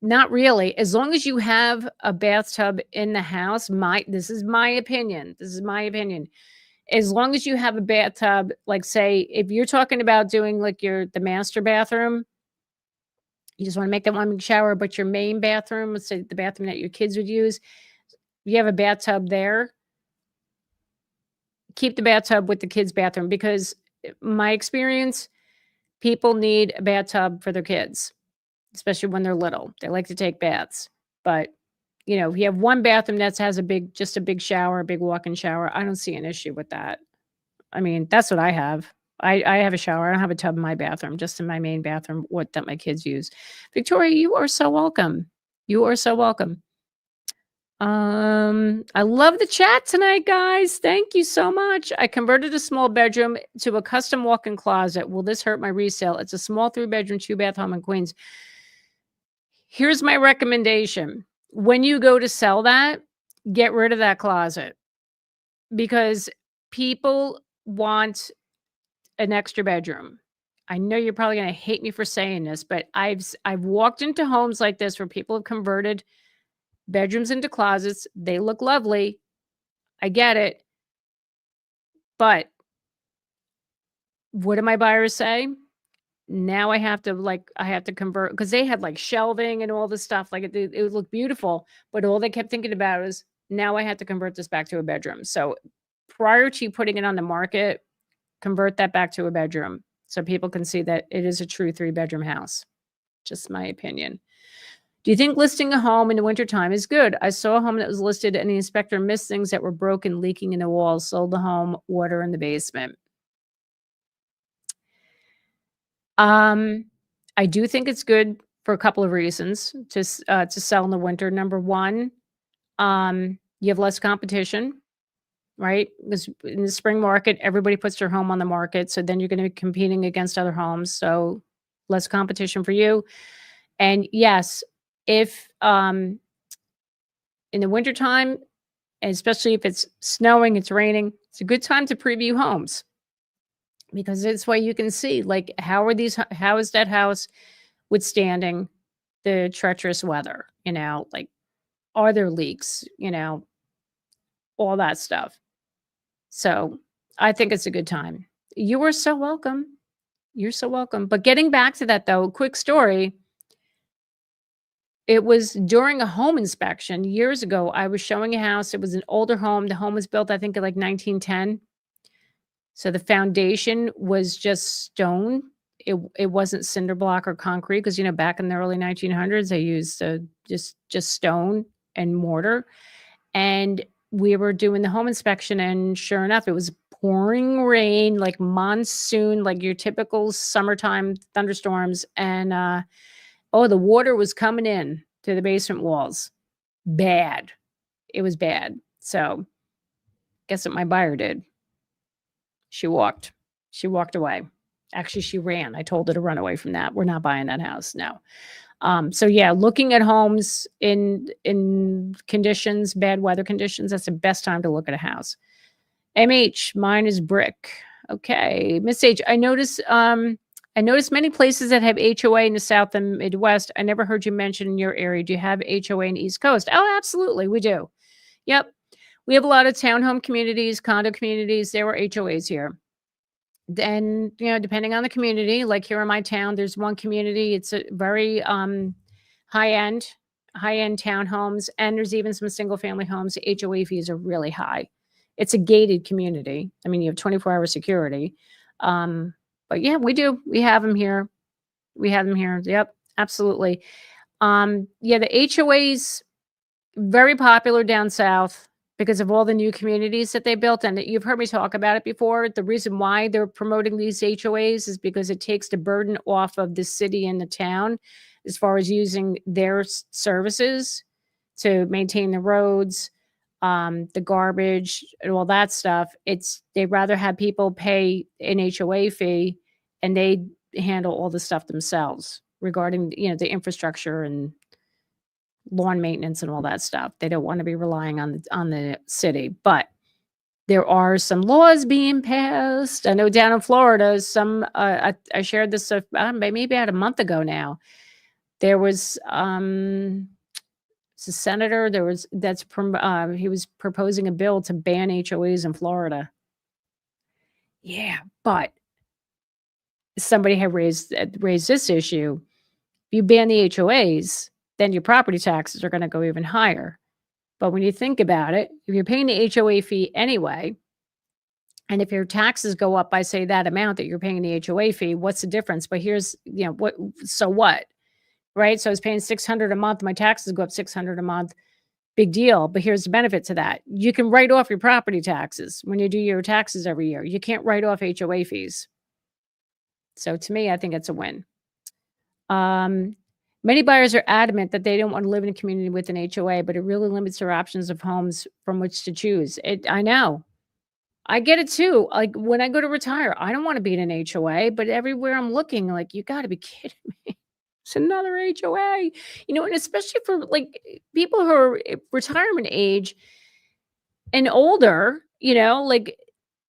Not really. As long as you have a bathtub in the house, this is my opinion. This is my opinion. As long as you have a bathtub, like say, if you're talking about doing like the master bathroom, you just want to make that one big shower, but your main bathroom, let's say the bathroom that your kids would use, you have a bathtub there, keep the bathtub with the kids' bathroom because my experience, people need a bathtub for their kids. especially when they're little. They like to take baths. But, if you have one bathroom that has just a big shower, a big walk-in shower, I don't see an issue with that. I mean, that's what I have. I have a shower. I don't have a tub in my bathroom, just in my main bathroom, that my kids use. Victoria, you are so welcome. You are so welcome. I love the chat tonight, guys. Thank you so much. I converted a small bedroom to a custom walk-in closet. Will this hurt my resale? It's a small 3-bedroom, 2-bath home in Queens. Here's my recommendation. When you go to sell that, get rid of that closet, because people want an extra bedroom. I know you're probably going to hate me for saying this, but I've walked into homes like this where people have converted bedrooms into closets. They look lovely. I get it. But what do my buyers say? Now I have to convert, because they had like shelving and all this stuff. Like it would look beautiful, but all they kept thinking about is, now I have to convert this back to a bedroom. So prior to putting it on the market, convert that back to a bedroom so people can see that it is a true 3-bedroom house. Just my opinion. Do you think listing a home in the wintertime is good? I saw a home that was listed and the inspector missed things that were broken, leaking in the walls, sold the home, water in the basement. I do think it's good for a couple of reasons to sell in the winter. Number one, you have less competition, right? Because in the spring market, everybody puts their home on the market. So then you're going to be competing against other homes. So less competition for you. And yes, if in the wintertime, and especially if it's snowing, it's raining, it's a good time to preview homes, because it's why you can see, like, how is that house withstanding the treacherous weather? Like, are there leaks? All that stuff. So I think it's a good time. You are so welcome. You're so welcome. But getting back to that, though, quick story. It was during a home inspection years ago. I was showing a house. It was an older home. The home was built, I think, in like 1910. So the foundation was just stone. It wasn't cinder block or concrete, because back in the early 1900s they used just stone and mortar. And we were doing the home inspection, and sure enough, it was pouring rain, like monsoon, like your typical summertime thunderstorms. And the water was coming in to the basement walls. Bad. It was bad. So guess what my buyer did? She walked away. Actually, she ran. I told her to run away from that. We're not buying that house. No. So yeah, looking at homes in conditions, bad weather conditions, that's the best time to look at a house. MH, mine is brick. Okay. Miss H, I noticed many places that have HOA in the South and Midwest. I never heard you mention in your area. Do you have HOA in the East Coast? Oh, absolutely. We do. Yep. We have a lot of townhome communities, condo communities. There were HOAs here. Then, depending on the community, like here in my town, there's one community. It's a very high-end townhomes, and there's even some single-family homes. The HOA fees are really high. It's a gated community. I mean, you have 24-hour security. But yeah, we do. We have them here. Yep, absolutely. Yeah, the HOAs, very popular down south because of all the new communities that they built. And you've heard me talk about it before. The reason why they're promoting these HOAs is because it takes the burden off of the city and the town as far as using their services to maintain the roads, the garbage, and all that stuff. They'd rather have people pay an HOA fee, and they handle all the stuff themselves regarding, the infrastructure and lawn maintenance and all that stuff. They don't want to be relying on the city. But there are some laws being passed. I know down in Florida, I shared this maybe about a month ago now. There was a senator. He was proposing a bill to ban HOAs in Florida. Yeah, but somebody had raised this issue. If you ban the HOAs, then your property taxes are going to go even higher. But when you think about it, if you're paying the HOA fee anyway, and if your taxes go up by, say, that amount that you're paying the HOA fee, what's the difference? But here's, so what? right? So I was paying 600 a month. My taxes go up 600 a month. Big deal. But here's the benefit to that. You can write off your property taxes when you do your taxes every year. You can't write off HOA fees. So to me, I think it's a win. Many buyers are adamant that they don't want to live in a community with an HOA, but it really limits their options of homes from which to choose. I know. I get it too. Like when I go to retire, I don't want to be in an HOA, but everywhere I'm looking, like, you got to be kidding me. It's another HOA, and especially for like people who are retirement age and older, like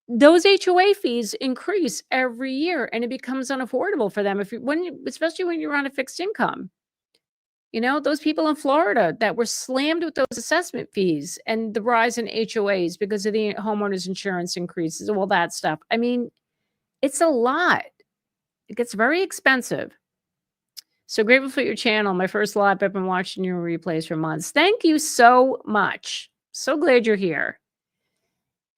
those HOA fees increase every year and it becomes unaffordable for them especially when you're on a fixed income. Those people in Florida that were slammed with those assessment fees and the rise in HOAs because of the homeowners insurance increases, all that stuff. I mean, it's a lot. It gets very expensive. So grateful for your channel. My first live. I've been watching your replays for months. Thank you so much. So glad you're here.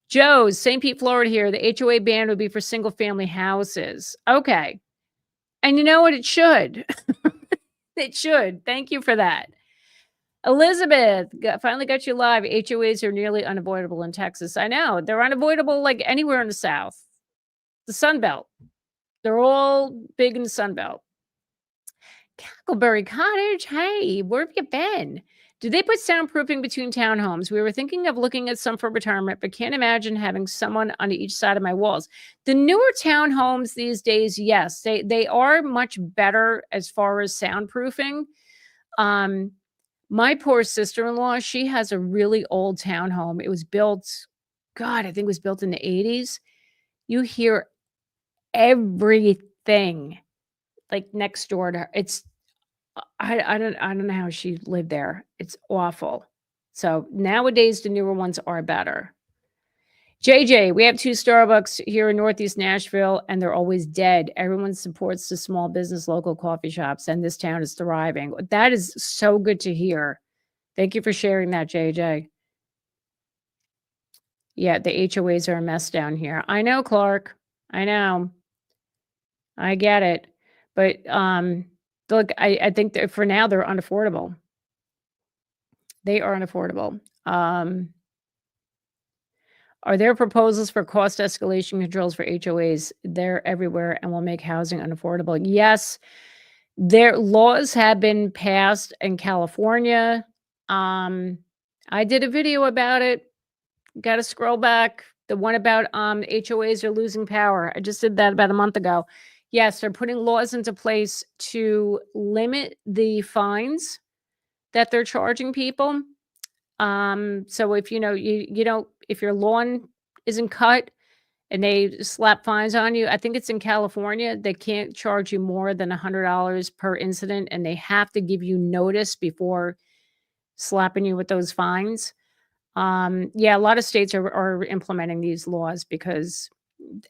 Joe's, St. Pete, Florida here. The HOA ban would be for single family houses. Okay. And you know what? It should. It should. Thank you for that. Elizabeth, finally got you live. HOAs are nearly unavoidable in Texas. I know. They're unavoidable like anywhere in the South. The Sun Belt. They're all big in the Sun Belt. Cackleberry Cottage. Hey, where have you been? Do they put soundproofing between townhomes? We were thinking of looking at some for retirement, but can't imagine having someone on each side of my walls. The newer townhomes these days, yes, they are much better as far as soundproofing. My poor sister-in-law, she has a really old townhome. It was built, God, I think it was built in the 80s. You hear everything like next door to her. I don't know how she lived there. It's awful. So nowadays the newer ones are better. JJ, we have 2 Starbucks here in Northeast Nashville, and they're always dead. Everyone supports the small business, local coffee shops, and this town is thriving. That is so good to hear. Thank you for sharing that, JJ. Yeah, the HOAs are a mess down here. I know, Clark. I know. I get it. But look, I think that for now they're unaffordable. They are unaffordable. Are there proposals for cost escalation controls for HOAs? They're everywhere and will make housing unaffordable. Yes, their laws have been passed in California. I did a video about it. Got to scroll back. The one about HOAs are losing power. I just did that about a month ago. Yes, they're putting laws into place to limit the fines that they're charging people. So if you don't, if your lawn isn't cut and they slap fines on you, I think it's in California, they can't charge you more than $100 per incident, and they have to give you notice before slapping you with those fines. Yeah, a lot of states are implementing these laws because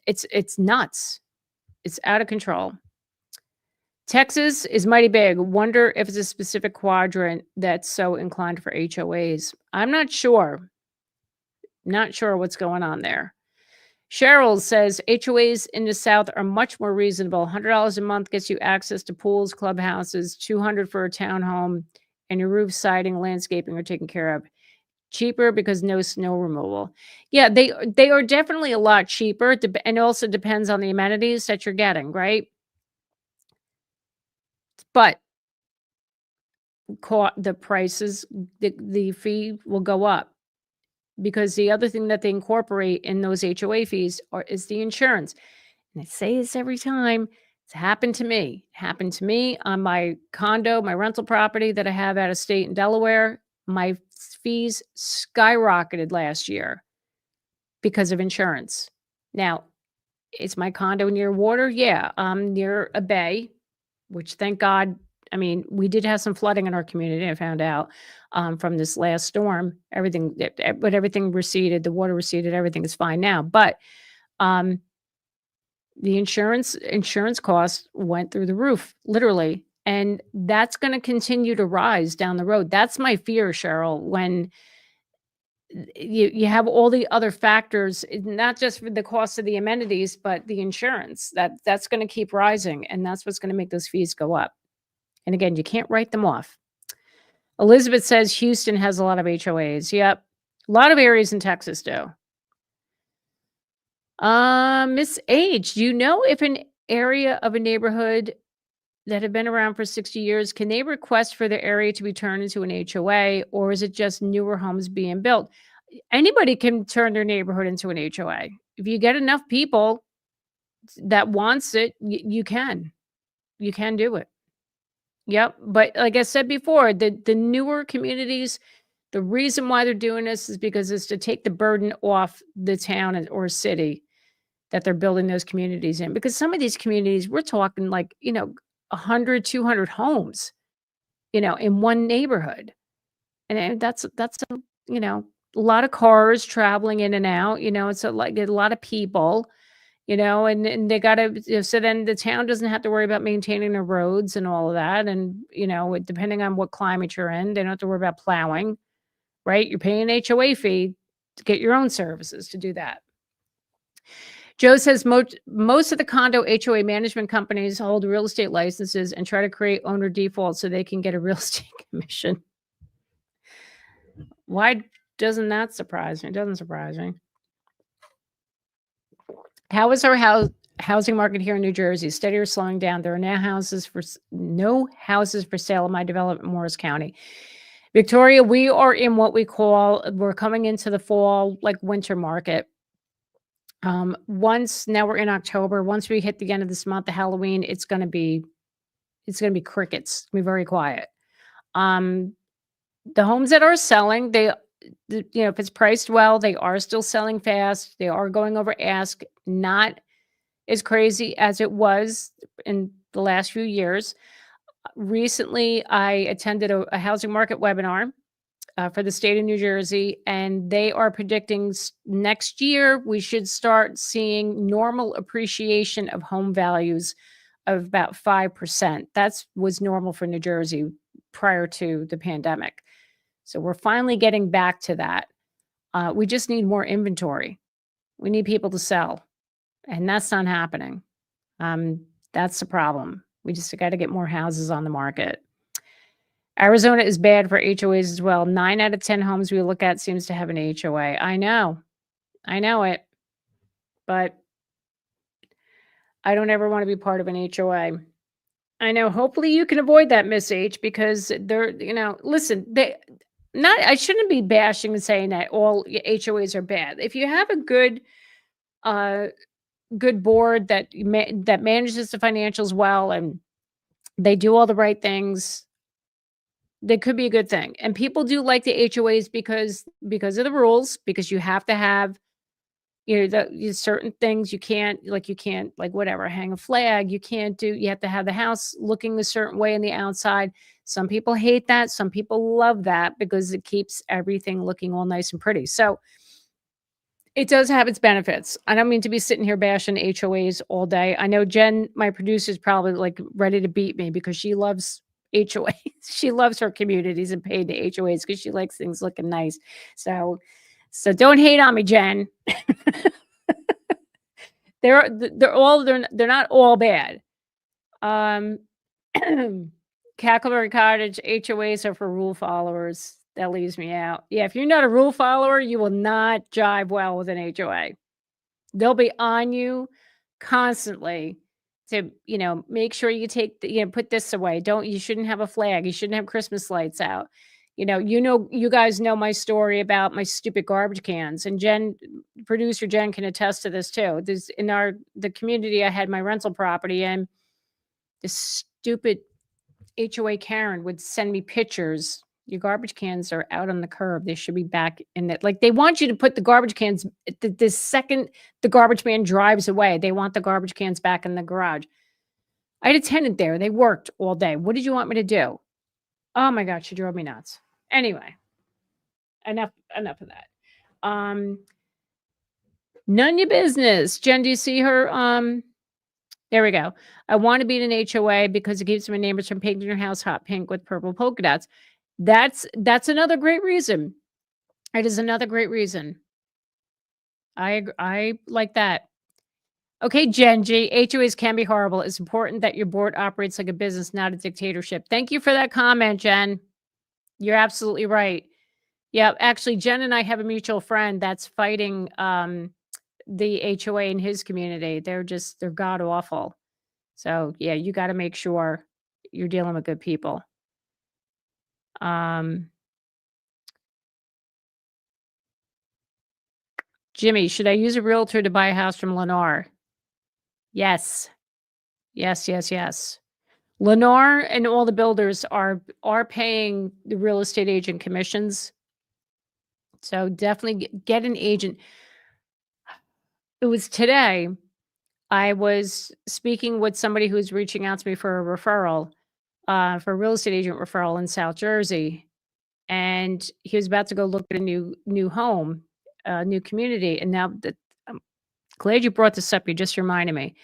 it's nuts. It's out of control. Texas is mighty big. Wonder if it's a specific quadrant that's so inclined for HOAs. I'm not sure. Not sure what's going on there. Cheryl says HOAs in the South are much more reasonable. $100 a month gets you access to pools, clubhouses, $200 for a townhome, and your roof siding, landscaping are taken care of. Cheaper because no snow removal. Yeah, they are definitely a lot cheaper, and it also depends on the amenities that you're getting, right? But the prices, the fee will go up because the other thing that they incorporate in those HOA fees is the insurance. And I say this every time. It's happened to me. It happened to me on my condo, my rental property that I have out of state in Delaware. My fees skyrocketed last year because of insurance. Now, is my condo near water? Yeah, I'm near a bay, which thank God. I mean, we did have some flooding in our community. I found out from this last storm. But everything receded. The water receded. Everything is fine now. But the insurance costs went through the roof, literally. And that's going to continue to rise down the road. That's my fear, Cheryl, when you have all the other factors, not just for the cost of the amenities, but the insurance that's going to keep rising. And that's what's going to make those fees go up. And again, you can't write them off. Elizabeth says Houston has a lot of HOAs. Yep. A lot of areas in Texas do. Miss H, do you know if an area of a neighborhood that have been around for 60 years, can they request for their area to be turned into an HOA, or is it just newer homes being built? Anybody can turn their neighborhood into an HOA. If you get enough people that wants it, you can. You can do it. Yep. But like I said before, the newer communities, the reason why they're doing this is because it's to take the burden off the town or city that they're building those communities in. Because some of these communities, we're talking like, 100, 200 homes, in one neighborhood. And that's a lot of cars traveling in and out, it's a lot of people, and they gotta, so then the town doesn't have to worry about maintaining the roads and all of that. And, depending on what climate you're in, they don't have to worry about plowing, right? You're paying an HOA fee to get your own services to do that. Joe says most of the condo HOA management companies hold real estate licenses and try to create owner default so they can get a real estate commission. Why doesn't that surprise me? It doesn't surprise me. How is our housing market here in New Jersey? Steady or slowing down? There are no houses for sale in my development, Morris County. Victoria, we are in what we're coming into the fall, like winter market. Now we're in October. Once we hit the end of this month, the Halloween, it's gonna be crickets. It's gonna be very quiet. The homes that are selling, if it's priced well, they are still selling fast. They are going over ask, not as crazy as it was in the last few years. Recently, I attended a housing market webinar for the state of New Jersey, and they are predicting next year we should start seeing normal appreciation of home values of about 5%. That was normal for New Jersey prior to the pandemic. So we're finally getting back to that. We just need more inventory. We need people to sell, and that's not happening. That's the problem. We just got to get more houses on the market. Arizona is bad for HOAs as well. 9 out of 10 homes we look at seems to have an HOA. I know it, but I don't ever want to be part of an HOA. I know. Hopefully you can avoid that, Miss H, because they're, listen, I shouldn't be bashing and saying that all HOAs are bad. If you have a good board that manages the financials well and they do all the right things, that could be a good thing. And people do like the HOAs because of the rules, because you have to have, certain things you can't whatever, hang a flag. You have to have the house looking a certain way on the outside. Some people hate that. Some people love that because it keeps everything looking all nice and pretty. So it does have its benefits. I don't mean to be sitting here bashing HOAs all day. I know Jen, my producer, is probably like ready to beat me because she loves HOAs. She loves her communities and paid to HOAs because she likes things looking nice. So don't hate on me, Jen. They're not all bad. Cackleberry Cottage HOAs are for rule followers. That leaves me out. Yeah, if you're not a rule follower, you will not jive well with an HOA. They'll be on you constantly to, make sure you take put this away. You shouldn't have a flag. You shouldn't have Christmas lights out. You guys know my story about my stupid garbage cans, and producer Jen can attest to this too. There's the community I had my rental property in, this stupid HOA Karen would send me pictures. Your garbage cans are out on the curb. They should be back in it. Like, they want you to put the garbage cans the second the garbage man drives away. They want the garbage cans back in the garage. I had a tenant there. They worked all day. What did you want me to do? Oh my God, she drove me nuts. Anyway, enough of that. None of your business. Jen, do you see her? There we go. I want to be in an HOA because it keeps my neighbors from painting your house hot pink with purple polka dots. That's another great reason. It is another great reason. I like that. Okay, Gen G, HOAs can be horrible. It's important that your board operates like a business, not a dictatorship. Thank you for that comment, Jen. You're absolutely right. Yeah, actually, Jen and I have a mutual friend that's fighting the HOA in his community. They're god awful. So yeah, you got to make sure you're dealing with good people. Um, Jimmy, should I use a realtor to buy a house from Lennar? Yes. Yes, yes, yes. Lennar and all the builders are paying the real estate agent commissions. So definitely get an agent. It was today. I was speaking with somebody who's reaching out to me for a referral, for a real estate agent referral in South Jersey, and he was about to go look at a new home, new community. And now that I'm glad you brought this up, you just reminded me.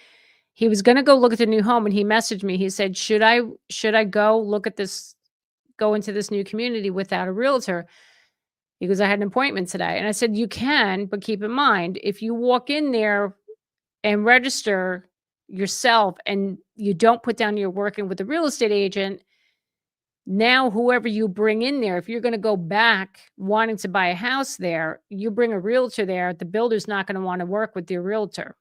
He was going to go look at the new home, and he messaged me. He said, "Should I go look at this, go into this new community without a realtor?" Because I had an appointment today, and I said, "You can, but keep in mind if you walk in there and register yourself and you don't put down you're working with a real estate agent, now whoever you bring in there, if you're going to go back wanting to buy a house there, you bring a realtor there, the builder's not going to want to work with your realtor.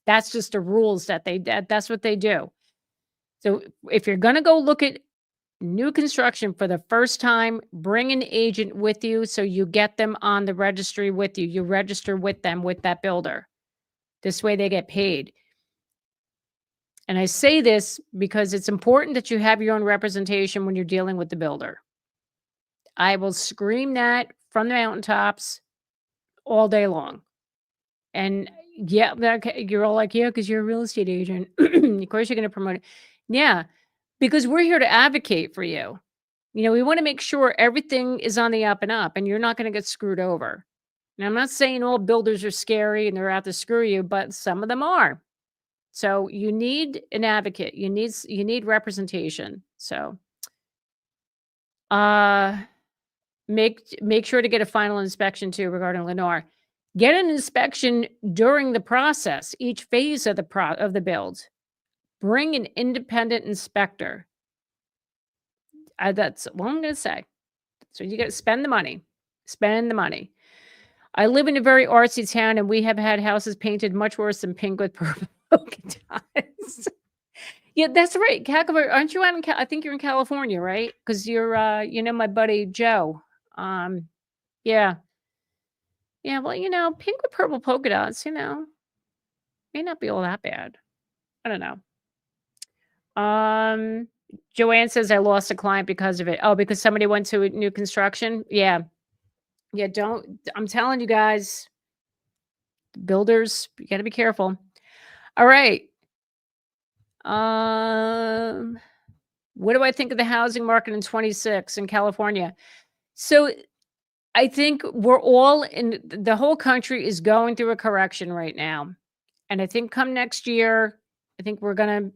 That's just the rules that's what they do. So if you're going to go look at new construction for the first time, bring an agent with you so you get them on the registry with you. You register with them with that builder. This way they get paid. And I say this because it's important that you have your own representation when you're dealing with the builder. I will scream that from the mountaintops all day long. And yeah, okay, you're all like, yeah, because you're a real estate agent. Of course, you're going to promote it. Yeah, because we're here to advocate for you. We want to make sure everything is on the up and up and you're not going to get screwed over. And I'm not saying all builders are scary and they're out to screw you, but some of them are. So you need an advocate. You need representation. So uh make sure to get a final inspection too regarding Lennar. Get an inspection during the process, each phase of the build. Bring an independent inspector. That's what I'm going to say. So you got to spend the money. Spend the money. I live in a very artsy town, and we have had houses painted much worse than pink with purple polka dots. Yeah, that's right. Aren't you out in I think you're in California, right? Because you're, my buddy Joe. Um, yeah. Yeah, well, pink with purple polka dots, may not be all that bad. I don't know. Um, Joanne says I lost a client because of it. Oh, because somebody went to a new construction? Yeah. Yeah, I'm telling you guys, builders, you got to be careful. All right. Um, what do I think of the housing market in 26 in California? So I think we're all in the whole country is going through a correction right now. And I think come next year, I think we're going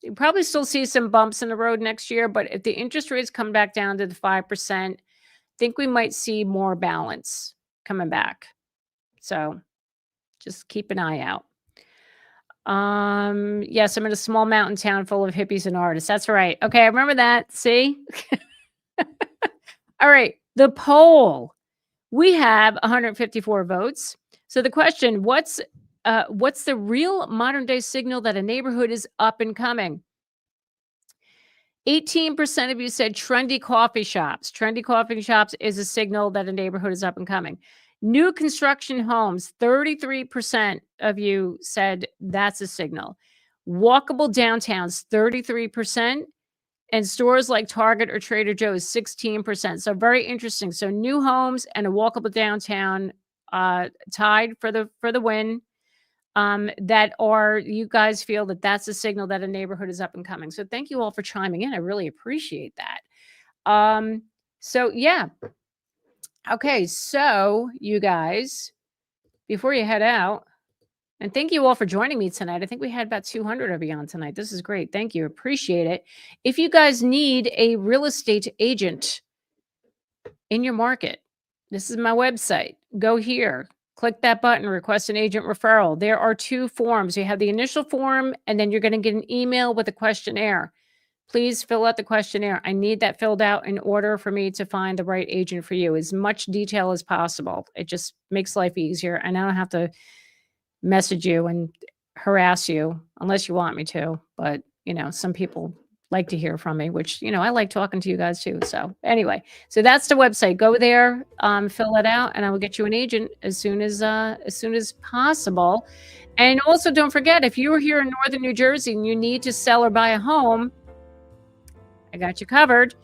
to probably still see some bumps in the road next year. But if the interest rates come back down to the 5%, I think we might see more balance coming back. So just keep an eye out. Yes, I'm in a small mountain town full of hippies and artists. That's right. Okay, I remember that. See? All right. The poll. We have 154 votes. So the question, what's the real modern day signal that a neighborhood is up and coming? 18% of you said trendy coffee shops. Trendy coffee shops is a signal that a neighborhood is up and coming. New construction homes, 33% of you said that's a signal. Walkable downtowns, 33%. And stores like Target or Trader Joe's, 16%. So very interesting. So new homes and a walkable downtown tied for the win. You guys feel that that's a signal that a neighborhood is up and coming. So thank you all for chiming in. I really appreciate that. So yeah. Okay, so you guys, before you head out, and thank you all for joining me tonight. I think we had about 200 of you on tonight. This is great. Thank you. Appreciate it. If you guys need a real estate agent in your market, this is my website. Go here. click that button, request an agent referral. There are 2 forms. You have the initial form, and then you're going to get an email with a questionnaire. Please fill out the questionnaire. I need that filled out in order for me to find the right agent for you. As much detail as possible. It just makes life easier, and I don't have to message you and harass you unless you want me to. But, some people like to hear from me, which, I like talking to you guys too. So anyway, so that's the website. Go there, fill it out, and I will get you an agent as soon as possible. And also don't forget, if you are here in Northern New Jersey and you need to sell or buy a home, I got you covered.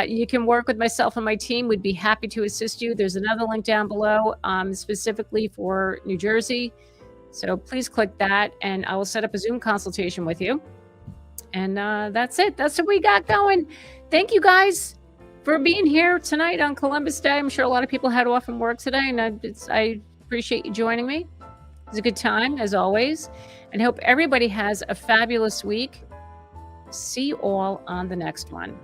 You can work with myself and my team. We'd be happy to assist you. There's another link down below, specifically for New Jersey. So please click that, and I will set up a Zoom consultation with you. And that's it. That's what we got going. Thank you guys for being here tonight on Columbus Day. I'm sure a lot of people had off from work today, and I appreciate you joining me. It was a good time, as always, and hope everybody has a fabulous week. See you all on the next one.